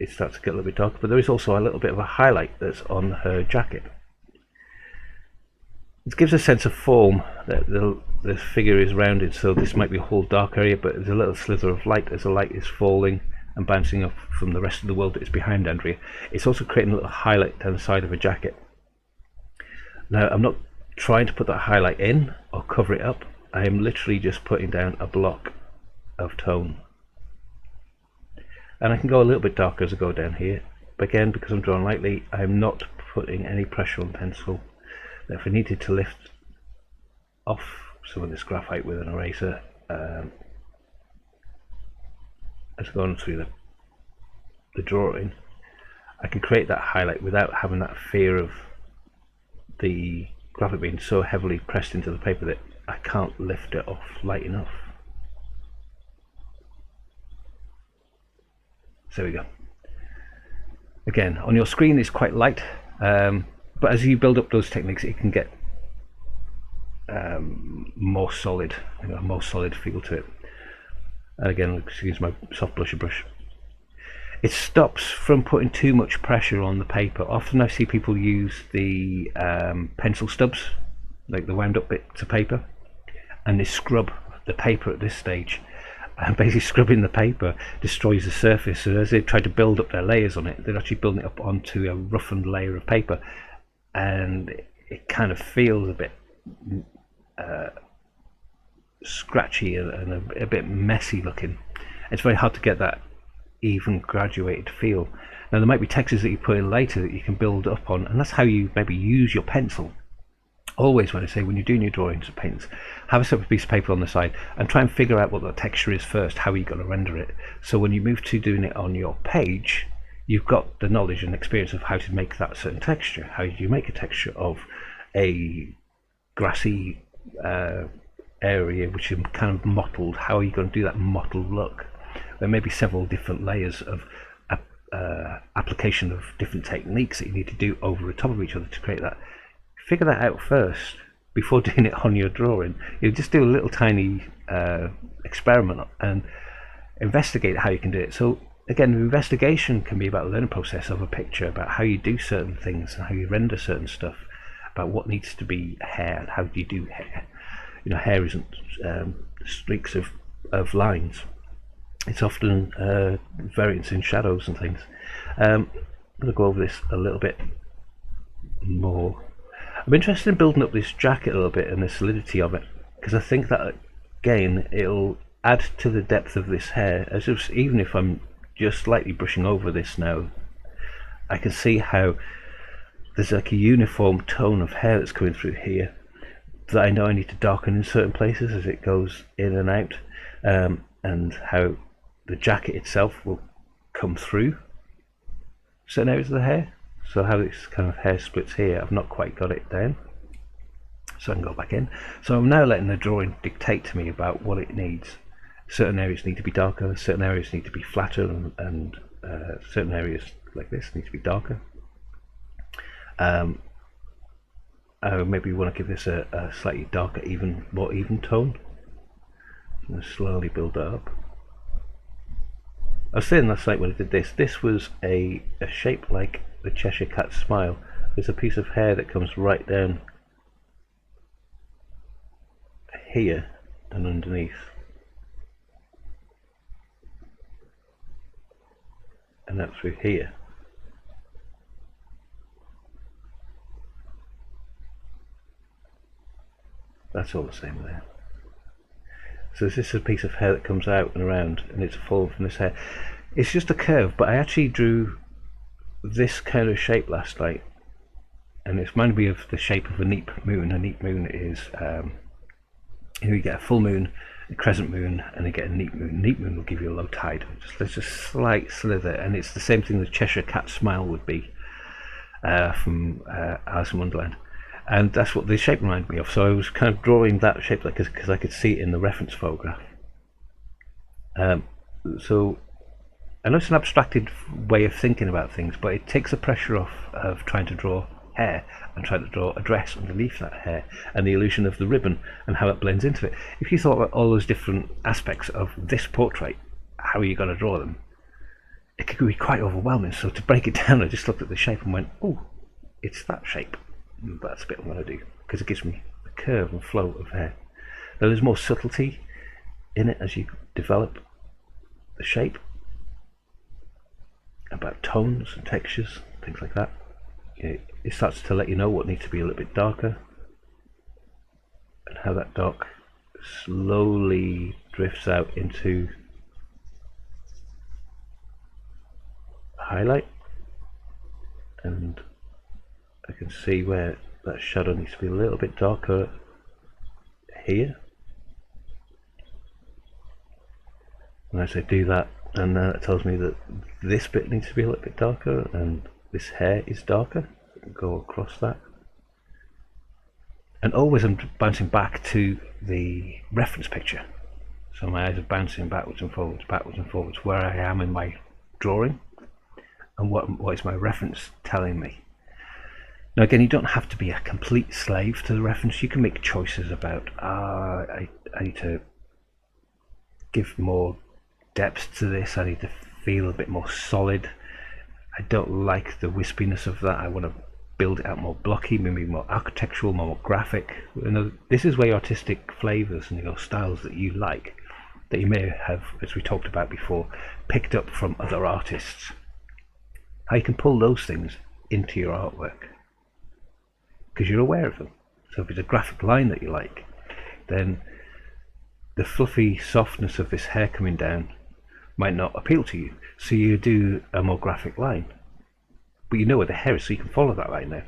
Speaker 1: it starts to get a little bit darker, but there is also a little bit of a highlight that's on her jacket. It gives a sense of form that the figure is rounded, so this might be a whole dark area, but there's a little slither of light as the light is falling and bouncing off from the rest of the world that is behind Andrea. It's also creating a little highlight down the side of her jacket. Now I'm not trying to put that highlight in or cover it up. I am literally just putting down a block of tone, and I can go a little bit darker as I go down here, but again, because I'm drawing lightly, I'm not putting any pressure on pencil. Now if I needed to lift off some of this graphite with an eraser, as I go on through the drawing, I can create that highlight without having that fear of the graphite being so heavily pressed into the paper that I can't lift it off light enough. So there we go. Again, on your screen it's quite light, but as you build up those techniques it can get more solid, a more solid feel to it. And again, excuse my soft blusher brush. It stops from putting too much pressure on the paper. Often I see people use the pencil stubs, like the wound up bits of paper, and they scrub the paper at this stage, and basically scrubbing the paper destroys the surface. So as they try to build up their layers on it, they're actually building it up onto a roughened layer of paper, and it kind of feels a bit scratchy and a bit messy looking. It's very hard to get that even graduated feel. Now there might be textures that you put in later that you can build up on, and that's how you maybe use your pencil. Always, when I say when you're doing your drawings or paints, have a separate piece of paper on the side and try and figure out what the texture is first, how you're going to render it. So when you move to doing it on your page, you've got the knowledge and experience of how to make that certain texture. How do you make a texture of a grassy area which is kind of mottled? How are you going to do that mottled look? There may be several different layers of application of different techniques that you need to do over the top of each other to create that. Figure that out first before doing it on your drawing. You just do a little tiny experiment and investigate how you can do it. So again, the investigation can be about the learning process of a picture, about how you do certain things and how you render certain stuff, about what needs to be hair and how do you do hair. You know, hair isn't streaks of lines. It's often variants in shadows and things. I'm going to go over this a little bit more. I'm interested in building up this jacket a little bit and the solidity of it, because I think that again it'll add to the depth of this hair. As if, even if I'm just slightly brushing over this now, I can see how there's like a uniform tone of hair that's coming through here that I know I need to darken in certain places as it goes in and out, and how the jacket itself will come through certain areas of the hair. So how this kind of hair splits here, I've not quite got it down, so I can go back in. So I'm now letting the drawing dictate to me about what it needs. Certain areas need to be darker, certain areas need to be flatter, and certain areas like this need to be darker. I maybe want to give this a slightly darker, more even tone. I'm going to slowly build that up. I was saying last night when I did this, this was a shape like the Cheshire Cat's smile. There's a piece of hair that comes right down here and underneath, and that's through here. That's all the same there. So this is a piece of hair that comes out and around, and it's fallen from this hair. It's just a curve, but I actually drew this kind of shape last night, and it's reminded me of the shape of a neap moon. A neap moon is, you get a full moon, a crescent moon, and you get a neap moon. Neap moon will give you a low tide. There's a slight slither, and it's the same thing the Cheshire Cat smile would be from Alice in Wonderland. And that's what the shape reminded me of. So I was kind of drawing that shape because I could see it in the reference photograph. So I know it's an abstracted way of thinking about things, but it takes the pressure off of trying to draw hair and trying to draw a dress underneath that hair and the illusion of the ribbon and how it blends into it. If you thought about all those different aspects of this portrait, how are you going to draw them? It could be quite overwhelming. So to break it down, I just looked at the shape and went, oh, it's that shape. That's a bit I'm going to do, because it gives me the curve and flow of hair. Now there's more subtlety in it as you develop the shape, about tones and textures, things like that. It starts to let you know what needs to be a little bit darker, and how that dark slowly drifts out into highlight, and I can see where that shadow needs to be a little bit darker here. And as I do that, and then it tells me that this bit needs to be a little bit darker and this hair is darker. I can go across that. And always I'm bouncing back to the reference picture. So my eyes are bouncing backwards and forwards, where I am in my drawing and what is my reference telling me. Now again, you don't have to be a complete slave to the reference. You can make choices about, I need to give more depth to this, I need to feel a bit more solid. I don't like the wispiness of that, I want to build it out more blocky, maybe more architectural, more graphic. You know, this is where your artistic flavours and your styles that you like, that you may have, as we talked about before, picked up from other artists. How you can pull those things into your artwork, because you're aware of them. So if it's a graphic line that you like, then the fluffy softness of this hair coming down might not appeal to you. So you do a more graphic line, but you know where the hair is, so you can follow that line now.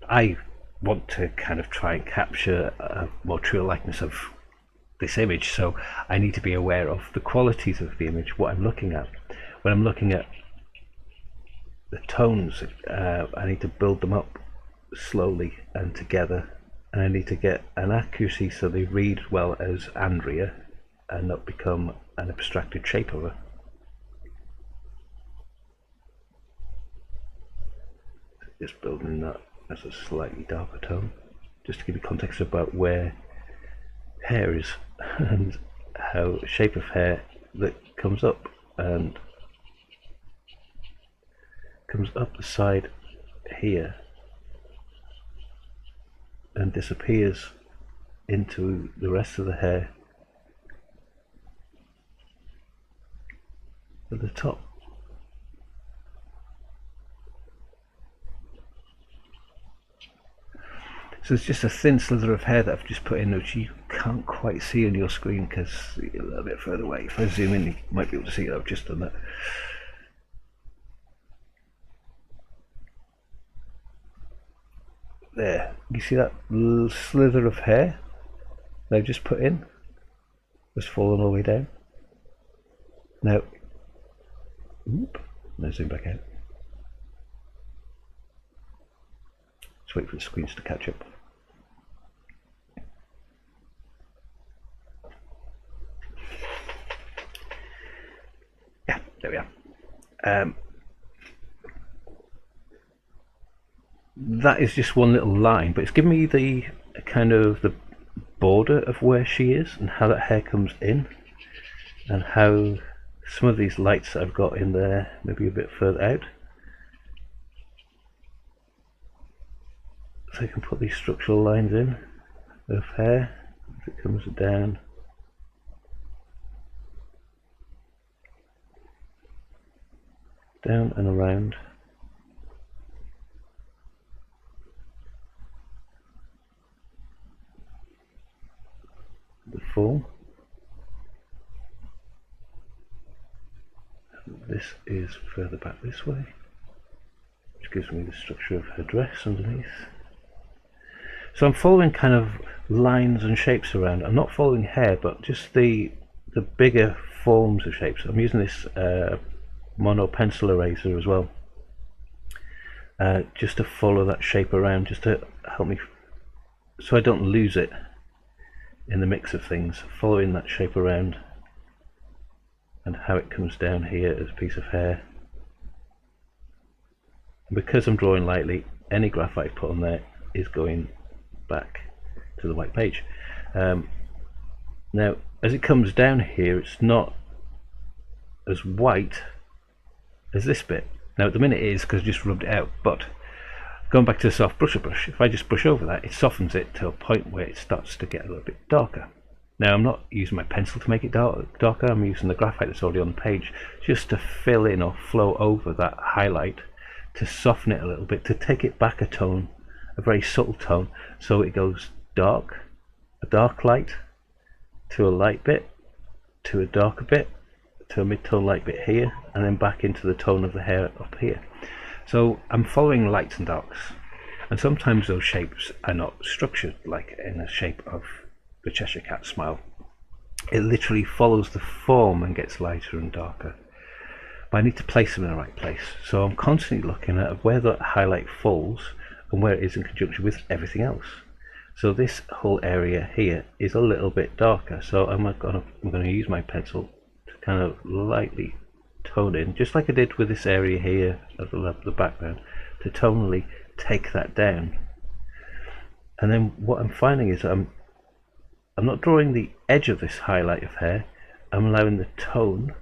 Speaker 1: I want to kind of try and capture a more true likeness of this image, so I need to be aware of the qualities of the image, what I'm looking at. When I'm looking at the tones, I need to build them up slowly and together, and I need to get an accuracy so they read well as Andrea and not become an abstracted shape of her. Just building that as a slightly darker tone, just to give you context about where hair is and how shape of hair that comes up and comes up the side here and disappears into the rest of the hair at the top. So it's just a thin slither of hair that I've just put in, which you can't quite see on your screen because you're a little bit further away. If I zoom in, you might be able to see that I've just done that. There, you see that little slither of hair that I've just put in? It's fallen all the way down. Now, now zoom back out. Let's wait for the screens to catch up. Yeah, there we are. That is just one little line, but it's giving me the kind of the border of where she is and how that hair comes in, and how some of these lights that I've got in there maybe a bit further out. So you can put these structural lines in of hair as it comes down. Down and around. The full. This is further back this way, which gives me the structure of her dress underneath. So I'm following kind of lines and shapes around. I'm not following hair, but just the bigger forms of shapes. I'm using this mono pencil eraser as well, just to follow that shape around, just to help me so I don't lose it in the mix of things, following that shape around and how it comes down here as a piece of hair. And because I'm drawing lightly, any graphite I put on there is going back to the white page. Now as it comes down here, it's not as white as this bit. Now at the minute it is because I just rubbed it out, but going back to the soft brusher brush, if I just brush over that, it softens it to a point where it starts to get a little bit darker. Now I'm not using my pencil to make it darker, I'm using the graphite that's already on the page just to fill in or flow over that highlight, to soften it a little bit, to take it back a tone, a very subtle tone, so it goes dark, a dark light, to a light bit, to a darker bit, to a mid-tone light bit here, and then back into the tone of the hair up here. So I'm following lights and darks, and sometimes those shapes are not structured like in the shape of the Cheshire Cat smile. It literally follows the form and gets lighter and darker, but I need to place them in the right place. So I'm constantly looking at where that highlight falls and where it is in conjunction with everything else. So this whole area here is a little bit darker, so I'm going to use my pencil to kind of lightly tone in, just like I did with this area here of the background, to tonally take that down. And then what I'm finding is I'm not drawing the edge of this highlight of hair, I'm allowing the tone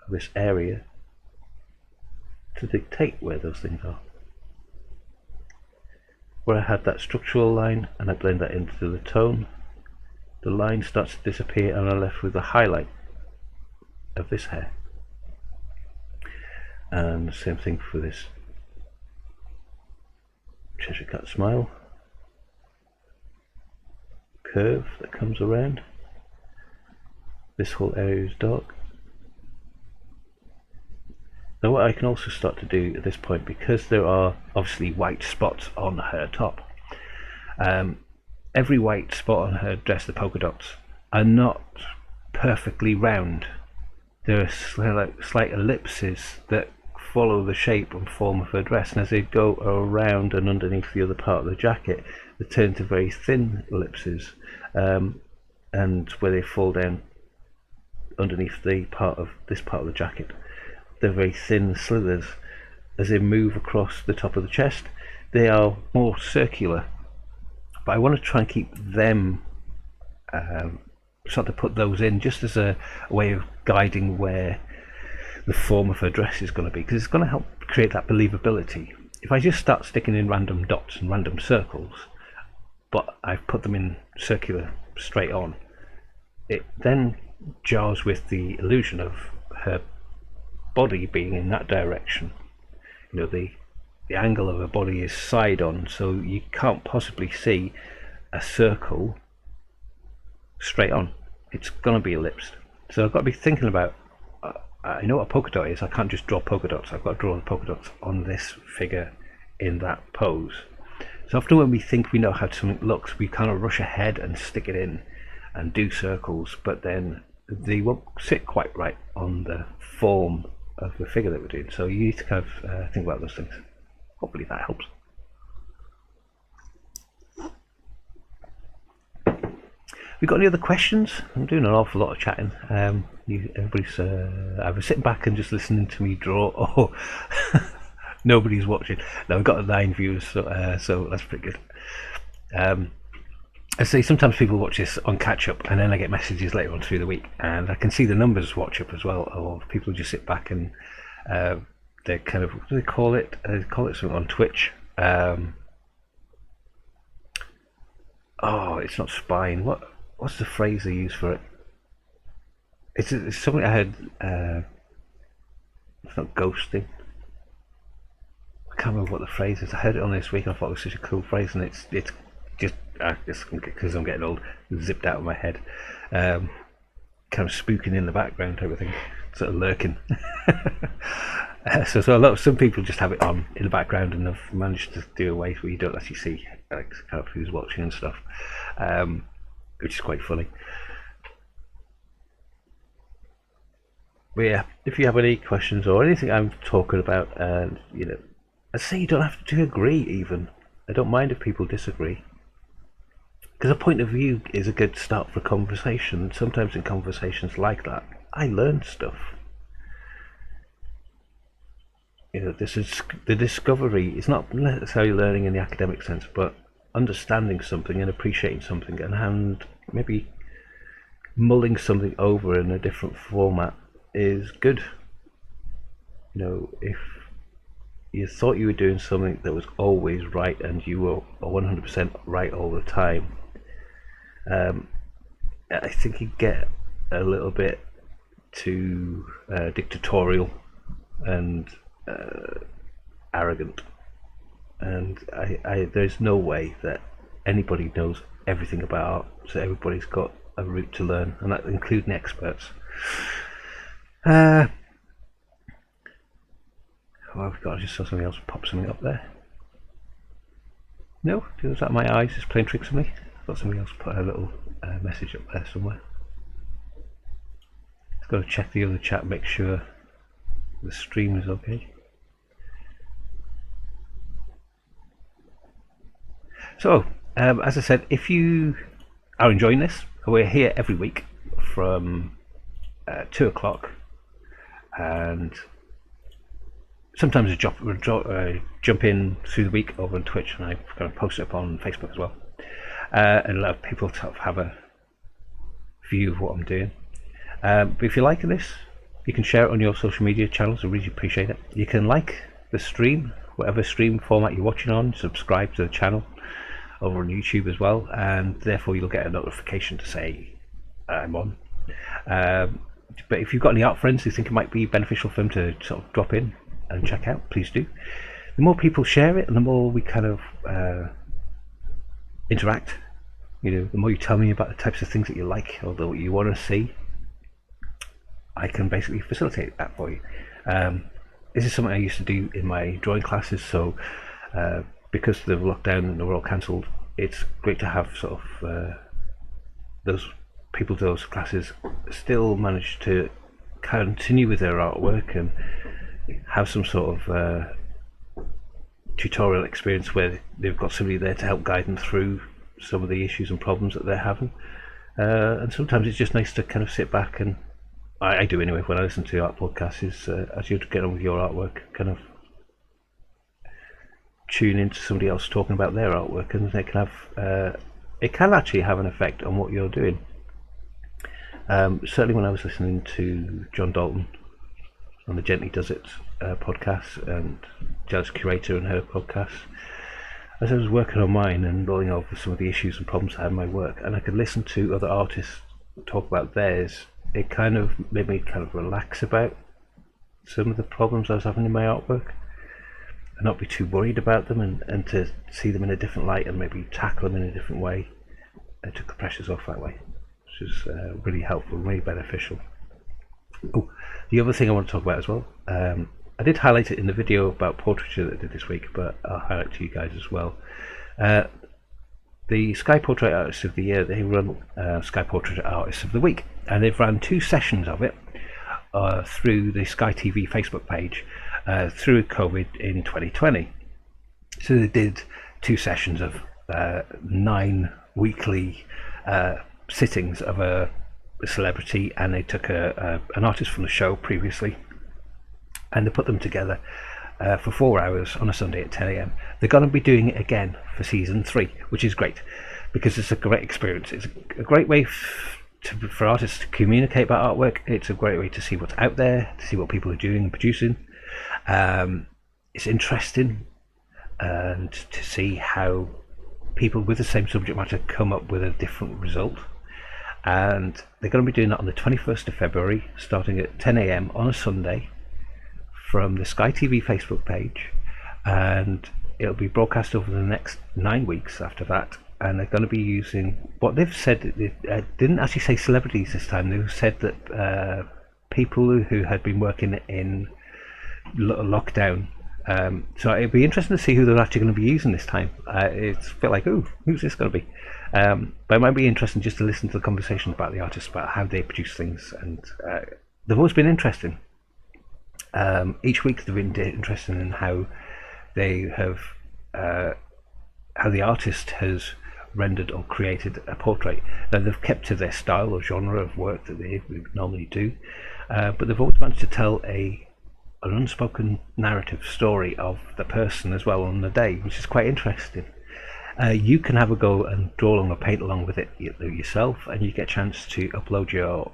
Speaker 1: of this area to dictate where those things are. Where I had that structural line and I blend that into the tone, the line starts to disappear and I'm left with the highlight of this hair. And the same thing for this Cheshire Cat smile curve that comes around. This whole area is dark, Now what I can also start to do at this point, because there are obviously white spots on her top, every white spot on her dress, the polka dots, are not perfectly round. There are slight ellipses that follow the shape and form of her dress, and as they go around and underneath the other part of the jacket, they turn to very thin ellipses, and where they fall down underneath this part of the jacket, they're very thin slithers. As they move across the top of the chest, they are more circular, but I want to try and keep them, start to put those in just as a way of guiding where the form of her dress is going to be, because it's going to help create that believability. If I just start sticking in random dots and random circles, but I've put them in circular straight on, it then jars with the illusion of her body being in that direction. You know, the angle of her body is side on, so you can't possibly see a circle straight on. It's going to be ellipsed. So I've got to be thinking about, I know what a polka dot is, I can't just draw polka dots, I've got to draw the polka dots on this figure in that pose. So often when we think we know how something looks, we kind of rush ahead and stick it in and do circles, but then they won't sit quite right on the form of the figure that we're doing. So you need to kind of think about those things. Hopefully that helps. We got any other questions? I'm doing an awful lot of chatting. Everybody's either sitting back and just listening to me draw, or nobody's watching. Now we've got 9 views, so that's pretty good. I say sometimes people watch this on catch up, and then I get messages later on through the week, and I can see the numbers watch up as well, or people just sit back and they're kind of, what do they call it? They call it something on Twitch. Oh, it's not spying. What's the phrase they use for it? It's something I heard. It's not ghosting. I can't remember what the phrase is. I heard it on this week, and I thought it was such a cool phrase, and it's just because I'm getting old, zipped out of my head, kind of spooking in the background, everything sort of lurking. So some people just have it on in the background, and I've managed to do a way where you don't actually see kind of who's watching and stuff, which is quite funny. But yeah, if you have any questions or anything I'm talking about, and I say you don't have to agree even. I don't mind if people disagree, because a point of view is a good start for a conversation. Sometimes in conversations like that, I learn stuff. This is the discovery. It's not necessarily learning in the academic sense, but understanding something and appreciating something, and maybe mulling something over in a different format is good. If you thought you were doing something that was always right and you were 100% right all the time, I think you get a little bit too dictatorial and arrogant, and there's no way that anybody knows everything about art, so everybody's got a route to learn, and that including experts. Oh God, I just saw something else pop something up there. No, was that my eyes just playing tricks on me? I thought somebody else put a little message up there somewhere. Just got to check the other chat, make sure the stream is okay. So, as I said, if you are enjoying this, we're here every week from 2 o'clock, and sometimes I jump in through the week over on Twitch, and I kind of post it up on Facebook as well, and allow people to have a view of what I'm doing. But if you're liking this, you can share it on your social media channels. I really appreciate it. You can like the stream, whatever stream format you're watching on, subscribe to the channel over on YouTube as well, and therefore you'll get a notification to say I'm on. But if you've got any art friends who think it might be beneficial for them to sort of drop in and check out, please do. The more people share it, and the more we kind of interact, the more you tell me about the types of things that you like or that you want to see, I can basically facilitate that for you. this is something I used to do in my drawing classes. So because of the lockdown and they were all cancelled, it's great to have sort of those people to those classes still manage to continue with their artwork and have some sort of tutorial experience where they've got somebody there to help guide them through some of the issues and problems that they're having. And sometimes it's just nice to kind of sit back, and I do anyway when I listen to art podcasts, is as you get on with your artwork, kind of tune into somebody else talking about their artwork, and it can actually have an effect on what you're doing. Certainly when I was listening to John Dalton on the Gently Does It podcast and Jazz Curator and her podcast, as I was working on mine and rolling over some of the issues and problems I had in my work, and I could listen to other artists talk about theirs, it kind of made me kind of relax about some of the problems I was having in my artwork and not be too worried about them, and to see them in a different light and maybe tackle them in a different way. It took the pressures off that way, which is really helpful, really beneficial. Oh, the other thing I want to talk about as well, I did highlight it in the video about portraiture that I did this week, but I'll highlight it to you guys as well. The Sky Portrait Artist of the Year, they run Sky Portrait Artist of the Week, and they've run 2 sessions of it through the Sky TV Facebook page through COVID in 2020. So they did 2 sessions of 9 weekly sittings of a celebrity, and they took an artist from the show previously, and they put them together for 4 hours on a Sunday at 10 AM. They're going to be doing it again for season 3, which is great because it's a great experience. It's a great way for artists to communicate about artwork. It's a great way to see what's out there, to see what people are doing and producing. It's interesting and to see how people with the same subject matter come up with a different result. And they're going to be doing that on the 21st of February, starting at 10 AM on a Sunday from the Sky TV Facebook page, and it'll be broadcast over the next 9 weeks after that. And they're going to be using what they've said. They didn't actually say celebrities this time. They've said that people who had been working in lockdown. So it'll be interesting to see who they're actually going to be using this time. It's a bit like, oh, who's this going to be? But it might be interesting just to listen to the conversation about the artists, about how they produce things, and they've always been interesting. Each week they've been interesting in how they have, how the artist has rendered or created a portrait. Now they've kept to their style or genre of work that they normally do, but they've always managed to tell an unspoken narrative story of the person as well on the day, which is quite interesting. You can have a go and draw along or paint along with it yourself, and you get a chance to upload your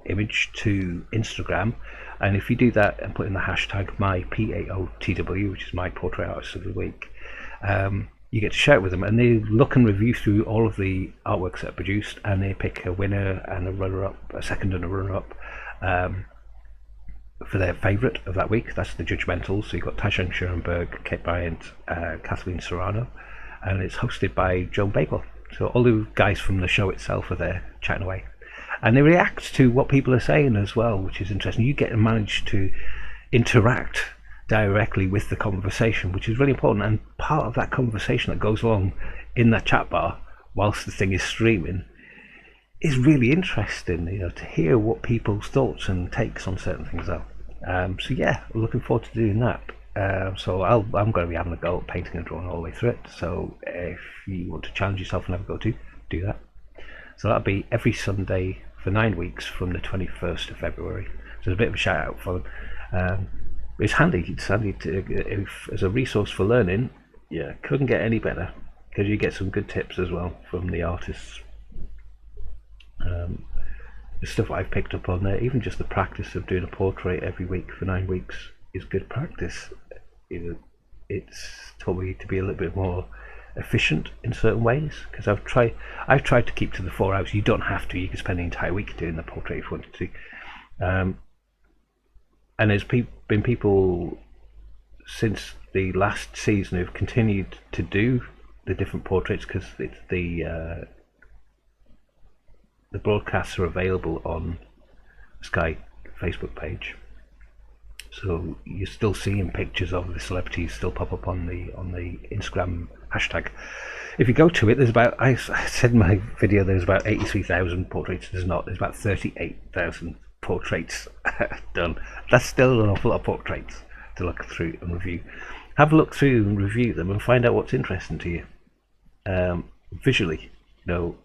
Speaker 1: image to Instagram. And if you do that and put in the hashtag myPAOTW, which is my portrait artist of the week, you get to share it with them, and they look and review through all of the artworks that are produced, and they pick a winner and a runner-up, a second and a runner-up, for their favourite of that week. That's the judgmentals. So you've got Tajang Schoenberg, Kate Bryant, Kathleen Serrano, and it's hosted by Joan Bagel. So all the guys from the show itself are there chatting away, and they react to what people are saying as well, which is interesting. You get to manage to interact directly with the conversation, which is really important, and part of that conversation that goes along in that chat bar whilst the thing is streaming is really interesting, to hear what people's thoughts and takes on certain things are. So yeah, looking forward to doing that. So I'm going to be having a go at painting and drawing all the way through it. So if you want to challenge yourself and have a go to, do that. So that'll be every Sunday for 9 weeks from the 21st of February. So there's a bit of a shout out for them. It's handy. It's handy if as a resource for learning. Yeah, couldn't get any better, because you get some good tips as well from the artists. The stuff I've picked up on there, even just the practice of doing a portrait every week for 9 weeks is good practice. It's taught me to be a little bit more efficient in certain ways, because I've tried to keep to the 4 hours. You don't have to. You can spend the entire week doing the portrait if you wanted to. And there's been people since the last season who've continued to do the different portraits, because it's the broadcasts are available on Sky Facebook page, So you're still seeing pictures of the celebrities still pop up on the Instagram hashtag. If you go to it, there's about, I said in my video, there's about 83,000 portraits. There's not. There's about 38,000 portraits done. That's still an awful lot of portraits to look through and review. Have a look through and review them and find out what's interesting to you. Visually, you know,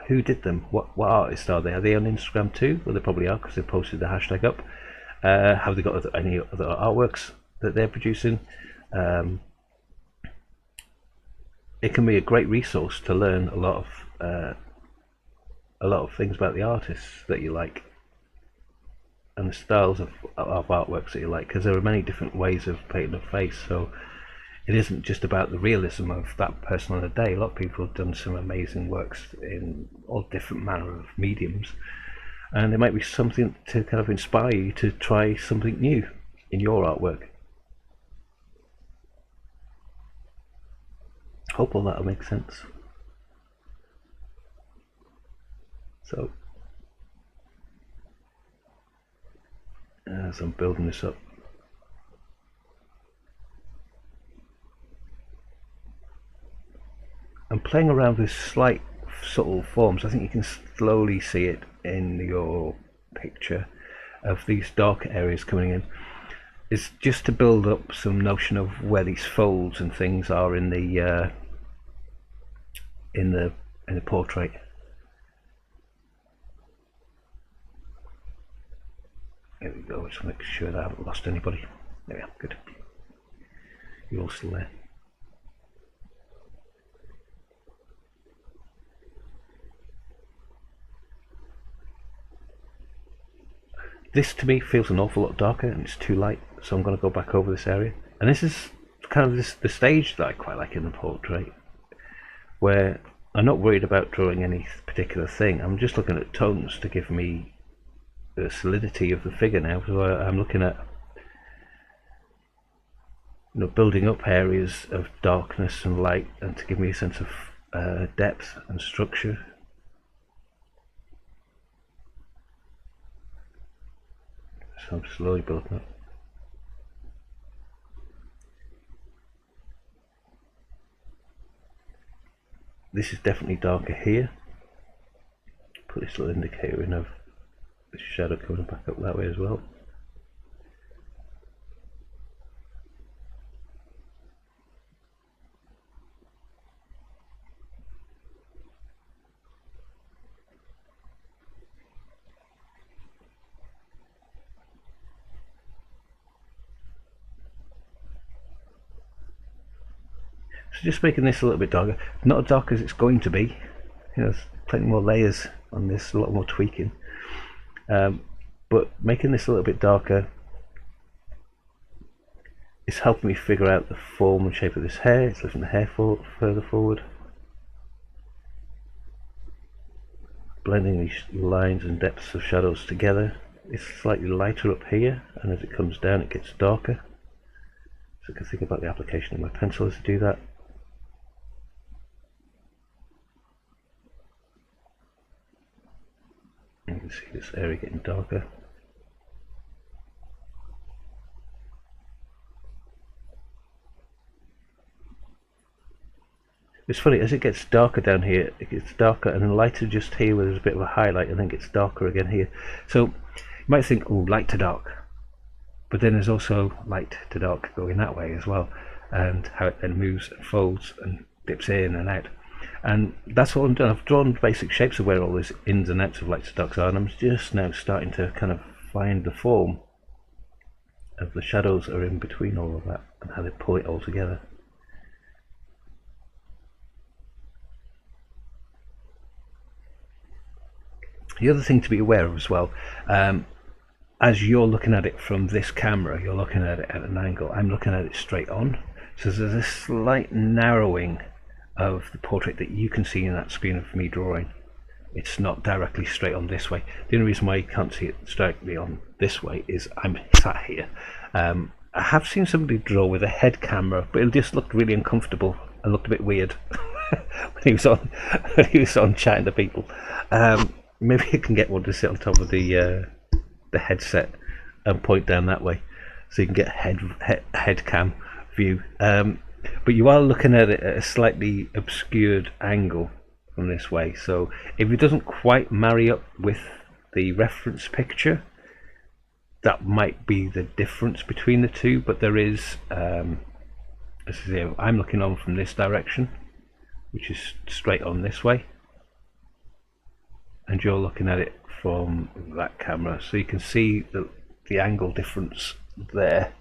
Speaker 1: who did them? What artists are they? Are they on Instagram too? Well, they probably are because they posted the hashtag up. Have they got any other artworks that they're producing? It can be a great resource to learn a lot of things about the artists that you like and the styles of artworks that you like, because there are many different ways of painting a face. So it isn't just about the realism of that person on a day. A lot of people have done some amazing works in all different manner of mediums, and it might be something to kind of inspire you to try something new in your artwork. Hope all that'll make sense. So as I'm building this up, I'm playing around with slight subtle forms. I think you can slowly see it in your picture of these dark areas coming in. It's just to build up some notion of where these folds and things are in the portrait. There we go. Just make sure that I haven't lost anybody. There we are. Good. You're all still there. This to me feels an awful lot darker and it's too light, so I'm going to go back over this area. And this is kind of the stage that I quite like in the portrait, where I'm not worried about drawing any particular thing. I'm just looking at tones to give me the solidity of the figure now. So I'm looking at, you know, building up areas of darkness and light, and to give me a sense of depth and structure. So I'm slowly building up. This is definitely darker here. Put this little indicator in of the shadow coming back up that way as well. So just making this a little bit darker, not as dark as it's going to be. You know, there's plenty more layers on this, a lot more tweaking. But making this a little bit darker is helping me figure out the form and shape of this hair. It's lifting the hair further forward, blending these lines and depths of shadows together. It's slightly lighter up here, and as it comes down it gets darker. So I can think about the application of my pencil as to do that. You can see this area getting darker. It's funny, as it gets darker down here, it gets darker and then lighter just here where there's a bit of a highlight, and then gets darker again here. So you might think, oh, light to dark, but then there's also light to dark going that way as well, and how it then moves and folds and dips in and out. And that's all I'm doing. I've drawn basic shapes of where all these ins and outs of lights and darks are, and I'm just now starting to kind of find the form of the shadows that are in between all of that and how they pull it all together. The other thing to be aware of as well, as you're looking at it from this camera, you're looking at it at an angle. I'm looking at it straight on, so there's a slight narrowing of the portrait that you can see in that screen of me drawing. It's not directly straight on this way. The only reason why you can't see it directly on this way is I'm sat here. I have seen somebody draw with a head camera, but it just looked really uncomfortable and looked a bit weird when he was on chatting to people. Maybe you can get one to sit on top of the headset and point down that way. so you can get head cam view. But you are looking at it at a slightly obscured angle from this way, so if it doesn't quite marry up with the reference picture, that might be the difference between the two. But there is, as I say, I'm looking on from this direction, which is straight on this way, and you're looking at it from that camera, so you can see that the angle difference there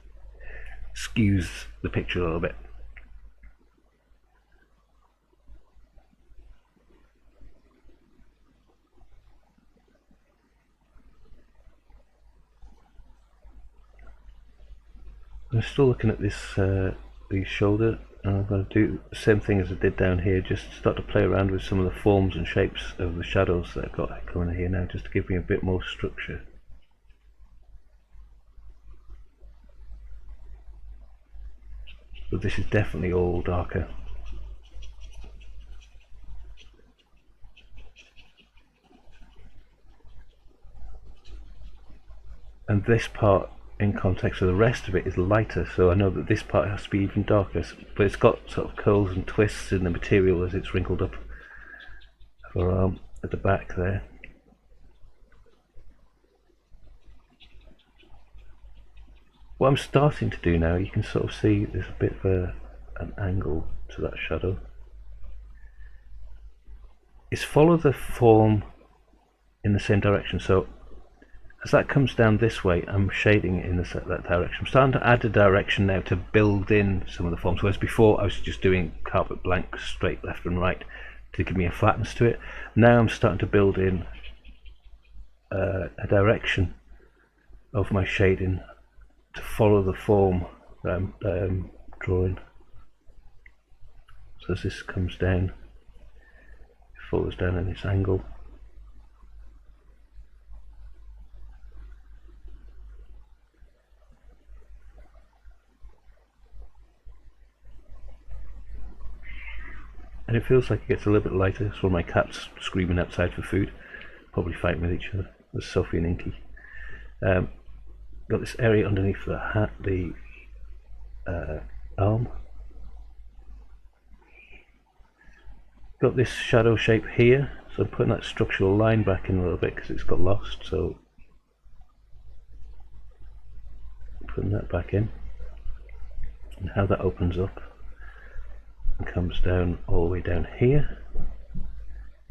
Speaker 1: skews the picture a little bit. I'm still looking at this the shoulder, and I'm going to do the same thing as I did down here, just start to play around with some of the forms and shapes of the shadows that I've got going here now, just to give me a bit more structure. But this is definitely all darker. And this part, in context of the rest of it, is lighter, so I know that this part has to be even darker, but it's got sort of curls and twists in the material as it's wrinkled up for at the back there. What I'm starting to do now, you can sort of see there's a bit of an angle to that shadow, is follow the form in the same direction. So as that comes down this way, I'm shading it in that direction. I'm starting to add a direction now to build in some of the forms, whereas before I was just doing carpet blank straight left and right to give me a flatness to it. Now I'm starting to build in a direction of my shading to follow the form that I'm drawing. So as this comes down, it follows down in this angle. And it feels like it gets a little bit lighter. It's one of my cats screaming outside for food, probably fighting with each other. There's Sophie and Inky. Got this area underneath the hat, the arm. Got this shadow shape here, so I'm putting that structural line back in a little bit because it's got lost, so putting that back in, and how that opens up and comes down all the way down here.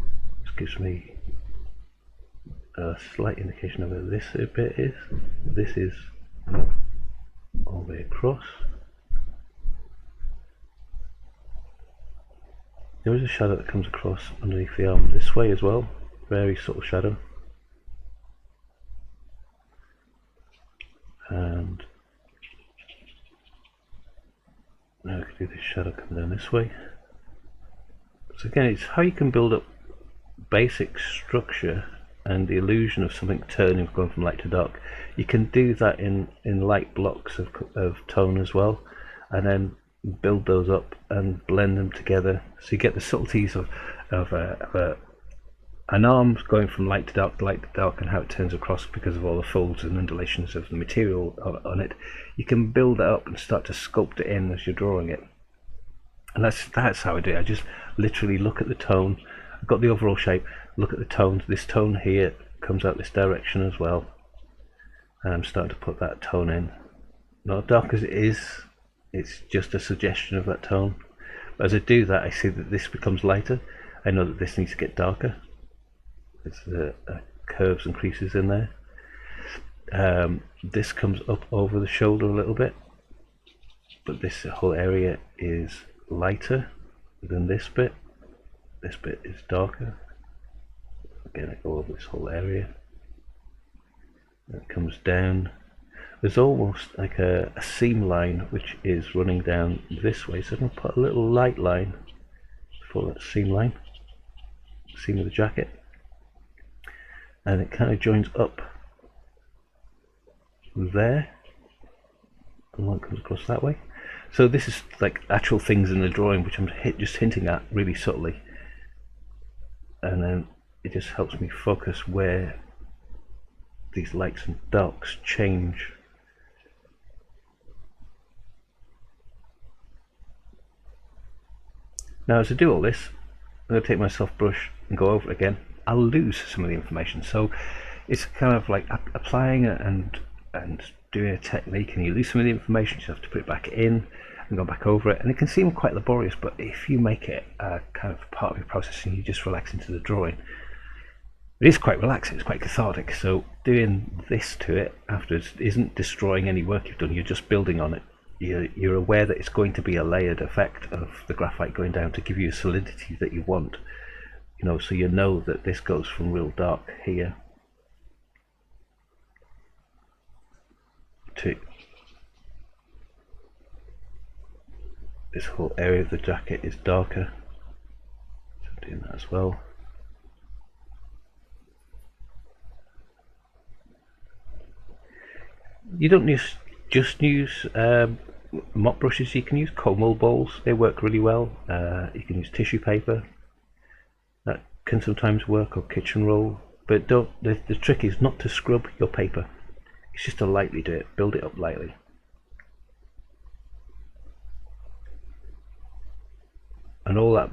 Speaker 1: This gives me a slight indication of where this bit is. This is all the way across. There is a shadow that comes across underneath the arm this way as well, very subtle shadow. And now I can do this shadow coming down this way. So again, it's how you can build up basic structure and the illusion of something turning, going from light to dark. You can do that in light blocks of tone as well, and then build those up and blend them together, so you get the subtleties of an arm going from light to dark and how it turns across because of all the folds and undulations of the material on it. You can build that up and start to sculpt it in as you're drawing it, and that's how I do it. I just literally look at the tone. I've got the overall shape, look at the tones. This tone here comes out this direction as well, and I'm starting to put that tone in. Not dark as it is, it's just a suggestion of that tone. But as I do that, I see that this becomes lighter. I know that this needs to get darker. There's curves and creases in there. This comes up over the shoulder a little bit, but this whole area is lighter than this bit. This bit is darker. Again, I go over this whole area. And it comes down. There's almost like a seam line which is running down this way, so I'm going to put a little light line for that seam line, seam of the jacket, and it kind of joins up there, and one comes across that way. So this is like actual things in the drawing which I'm just hinting at really subtly, and then it just helps me focus where these lights and darks change Now as I do all this, I'm going to take my soft brush and go over it again. I'll lose some of the information, so it's kind of like applying it and doing a technique, and you lose some of the information, so you have to put it back in and go back over it, and it can seem quite laborious, but if you make it kind of part of your process and you just relax into the drawing, it is quite relaxing, it's quite cathartic. So doing this to it afterwards isn't destroying any work you've done, you're just building on it. You're aware that it's going to be a layered effect of the graphite going down to give you a solidity that you want, you know, so you know that this goes from real dark here to this whole area of the jacket is darker. So I'm doing that as well. You don't just use mop brushes, you can use comb bowls, they work really well. You can use tissue paper, that can sometimes work, or kitchen roll, but don't. The trick is not to scrub your paper, it's just to lightly do it, build it up lightly. And all that,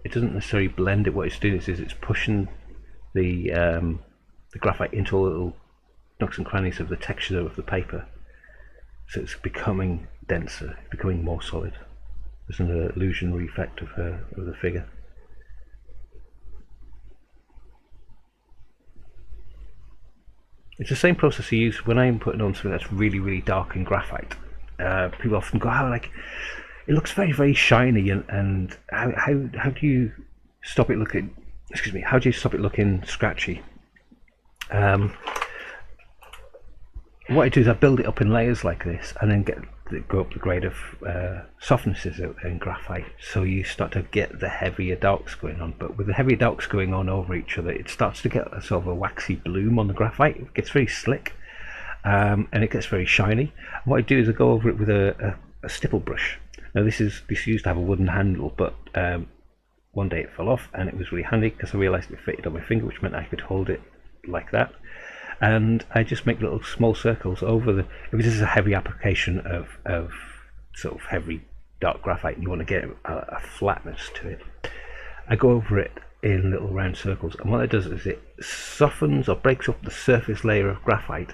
Speaker 1: it doesn't necessarily blend it, what it's doing is it's pushing the graphite into all little nooks and crannies of the texture of the paper, so it's becoming denser, becoming more solid. There's an illusionary effect of the figure. It's the same process I use when I'm putting on something that's really dark in graphite. People often go, "Oh, like it looks very shiny," and how do you stop it looking? Excuse me. How do you stop it looking scratchy? What I do is I build it up in layers like this, and then go up the grade of softnesses in graphite, so you start to get the heavier darks going on. But with the heavier darks going on over each other, it starts to get a sort of a waxy bloom on the graphite. It gets very slick, and it gets very shiny. And what I do is I go over it with a stipple brush. Now this used to have a wooden handle, but one day it fell off, and it was really handy because I realised it fitted on my finger, which meant I could hold it like that. And I just make little small circles over if this is a heavy application of sort of heavy dark graphite and you want to get a flatness to it, I go over it in little round circles, and what it does is it softens or breaks up the surface layer of graphite,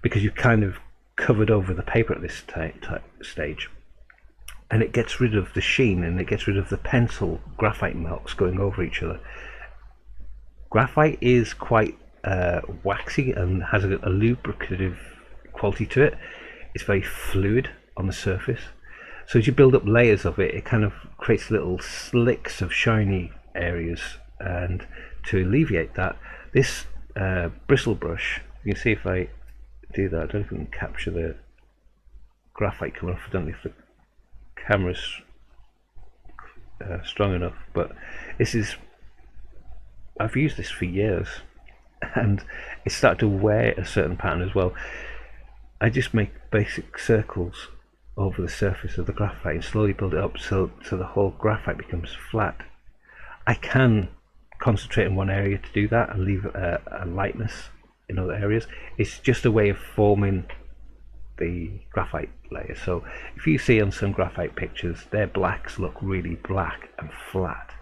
Speaker 1: because you've kind of covered over the paper at this stage, and it gets rid of the sheen, and it gets rid of the pencil graphite marks going over each other. Graphite is quite waxy and has a lubricative quality to it. It's very fluid on the surface, so as you build up layers of it, it kind of creates little slicks of shiny areas. And to alleviate that, this bristle brush, you can see if I do that, I don't know if we can capture the graphite coming off, I don't know if the camera's strong enough, but I've used this for years, and it started to wear a certain pattern as well. I just make basic circles over the surface of the graphite and slowly build it up so the whole graphite becomes flat. I can concentrate in one area to do that and leave a lightness in other areas. It's just a way of forming the graphite layer. So if you see on some graphite pictures, their blacks look really black and flat,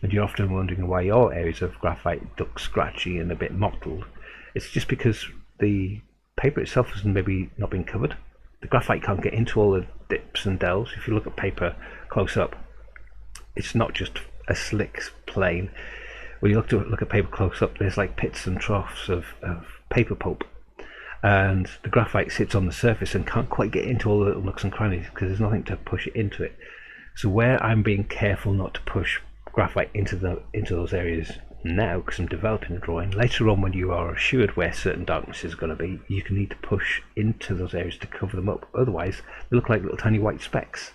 Speaker 1: and you're often wondering why your areas of graphite look scratchy and a bit mottled. It's just because the paper itself has maybe not been covered. The graphite can't get into all the dips and delves. If you look at paper close up, it's not just a slick plane. When you look at paper close up, there's like pits and troughs of paper pulp, and the graphite sits on the surface and can't quite get into all the little nooks and crannies because there's nothing to push it into it. So where I'm being careful not to push graphite into those areas now, because I'm developing a drawing, later on when you are assured where certain darkness is going to be, you can need to push into those areas to cover them up. Otherwise they look like little tiny white specks,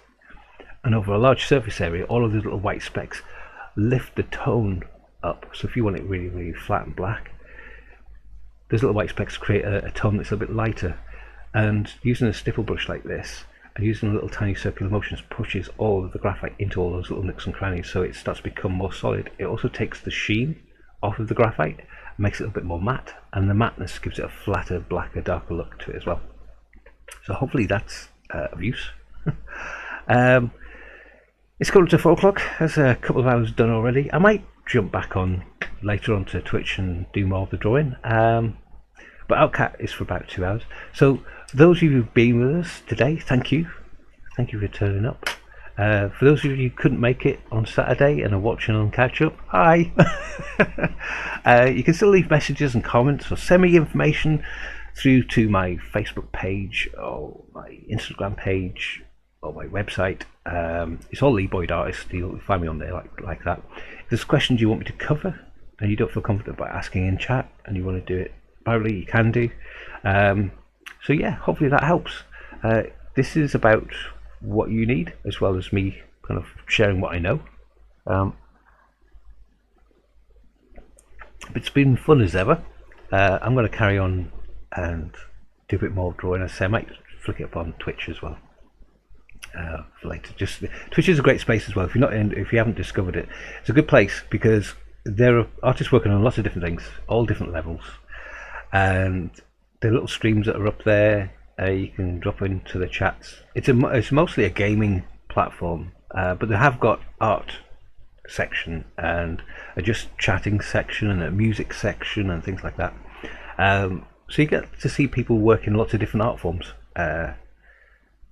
Speaker 1: and over a large surface area, all of these little white specks lift the tone up. So if you want it really flat and black, those little white specks create a tone that's a bit lighter, and using a stipple brush like this and using little tiny circular motions pushes all of the graphite into all those little nooks and crannies, so it starts to become more solid. It also takes the sheen off of the graphite, makes it a bit more matte, and the matteness gives it a flatter, blacker, darker look to it as well. So hopefully that's of use. It's coming to 4 o'clock. There's a couple of hours done already. I might jump back on later onto Twitch and do more of the drawing. But Outcat is for about 2 hours. So for those of you who've been with us today, thank you. Thank you for turning up. For those of you who couldn't make it on Saturday and are watching on catch up, hi. You can still leave messages and comments or send me information through to my Facebook page or my Instagram page or my website. It's all Lee Boyd Artist. You'll find me on there like that. If there's questions you want me to cover and you don't feel confident about asking in chat and you want to do it privately, you can do. So yeah, hopefully that helps. This is about what you need as well as me kind of sharing what I know. It's been fun as ever. I'm going to carry on and do a bit more drawing. As I say, I might flick it up on Twitch as well for later. Twitch is a great space as well. If you haven't discovered it, it's a good place because there are artists working on lots of different things, all different levels, and the little streams that are up there, you can drop into the chats. It's mostly a gaming platform, but they have got art section and a just chatting section and a music section and things like that. So you get to see people work in lots of different art forms.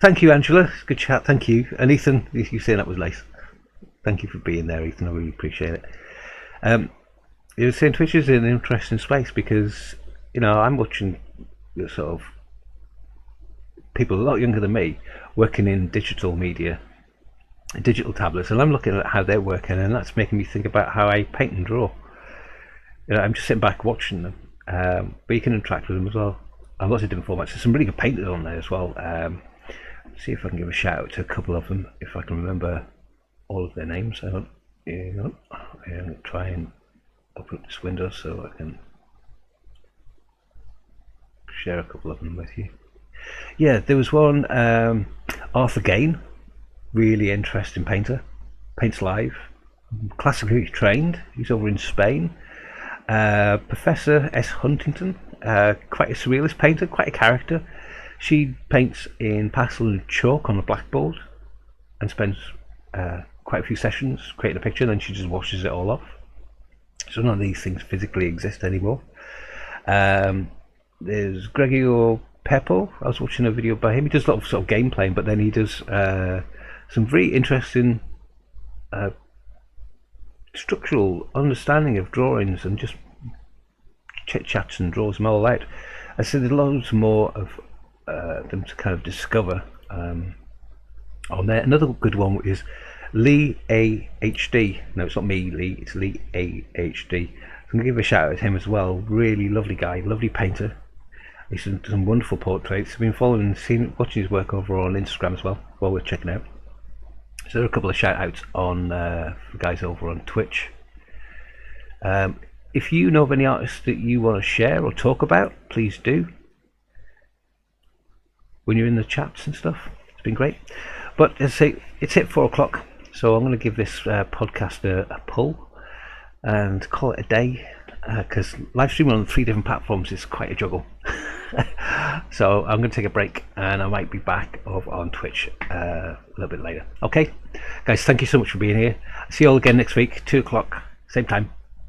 Speaker 1: Thank you, Angela. Good chat. Thank you. And Ethan, you saying that was nice. Thank you for being there, Ethan. I really appreciate it. You were saying Twitch is an interesting space because, you know, I'm watching the sort of people a lot younger than me working in digital media, digital tablets, and I'm looking at how they're working, and that's making me think about how I paint and draw. You know, I'm just sitting back watching them, but you can interact with them as well. And lots of different formats. There's some really good painters on there as well. See if I can give a shout out to a couple of them if I can remember all of their names. I'm going to try and open up this window so I can share a couple of them with you. Yeah, there was one, Arthur Gain, really interesting painter, paints live, classically trained. He's over in Spain. Professor S. Huntington, quite a surrealist painter, quite a character. She paints in pastel and chalk on a blackboard and spends quite a few sessions creating a picture, then she just washes it all off. So none of these things physically exist anymore. There's Gregorio Peppo. I was watching a video by him. He does a lot of sort of game playing, but then he does some very interesting structural understanding of drawings and just chit chats and draws them all out. I said there's loads more of them to kind of discover on there. Another good one is Lee AHD. No, it's not me, Lee. It's Lee AHD. I'm going to give a shout out to him as well. Really lovely guy, lovely painter. He's done some wonderful portraits. I've been following and watching his work over on Instagram as well, while we're checking out. So there are a couple of shout outs on for guys over on Twitch. If you know of any artists that you want to share or talk about, please do. When you're in the chats and stuff, it's been great. But as I say, it's hit 4 o'clock, so I'm going to give this podcast a pull and call it a day, because live streaming on 3 different platforms is quite a juggle. So I'm going to take a break and I might be back over on Twitch a little bit later. Okay, guys, thank you so much for being here. See you all again next week, 2 o'clock, same time.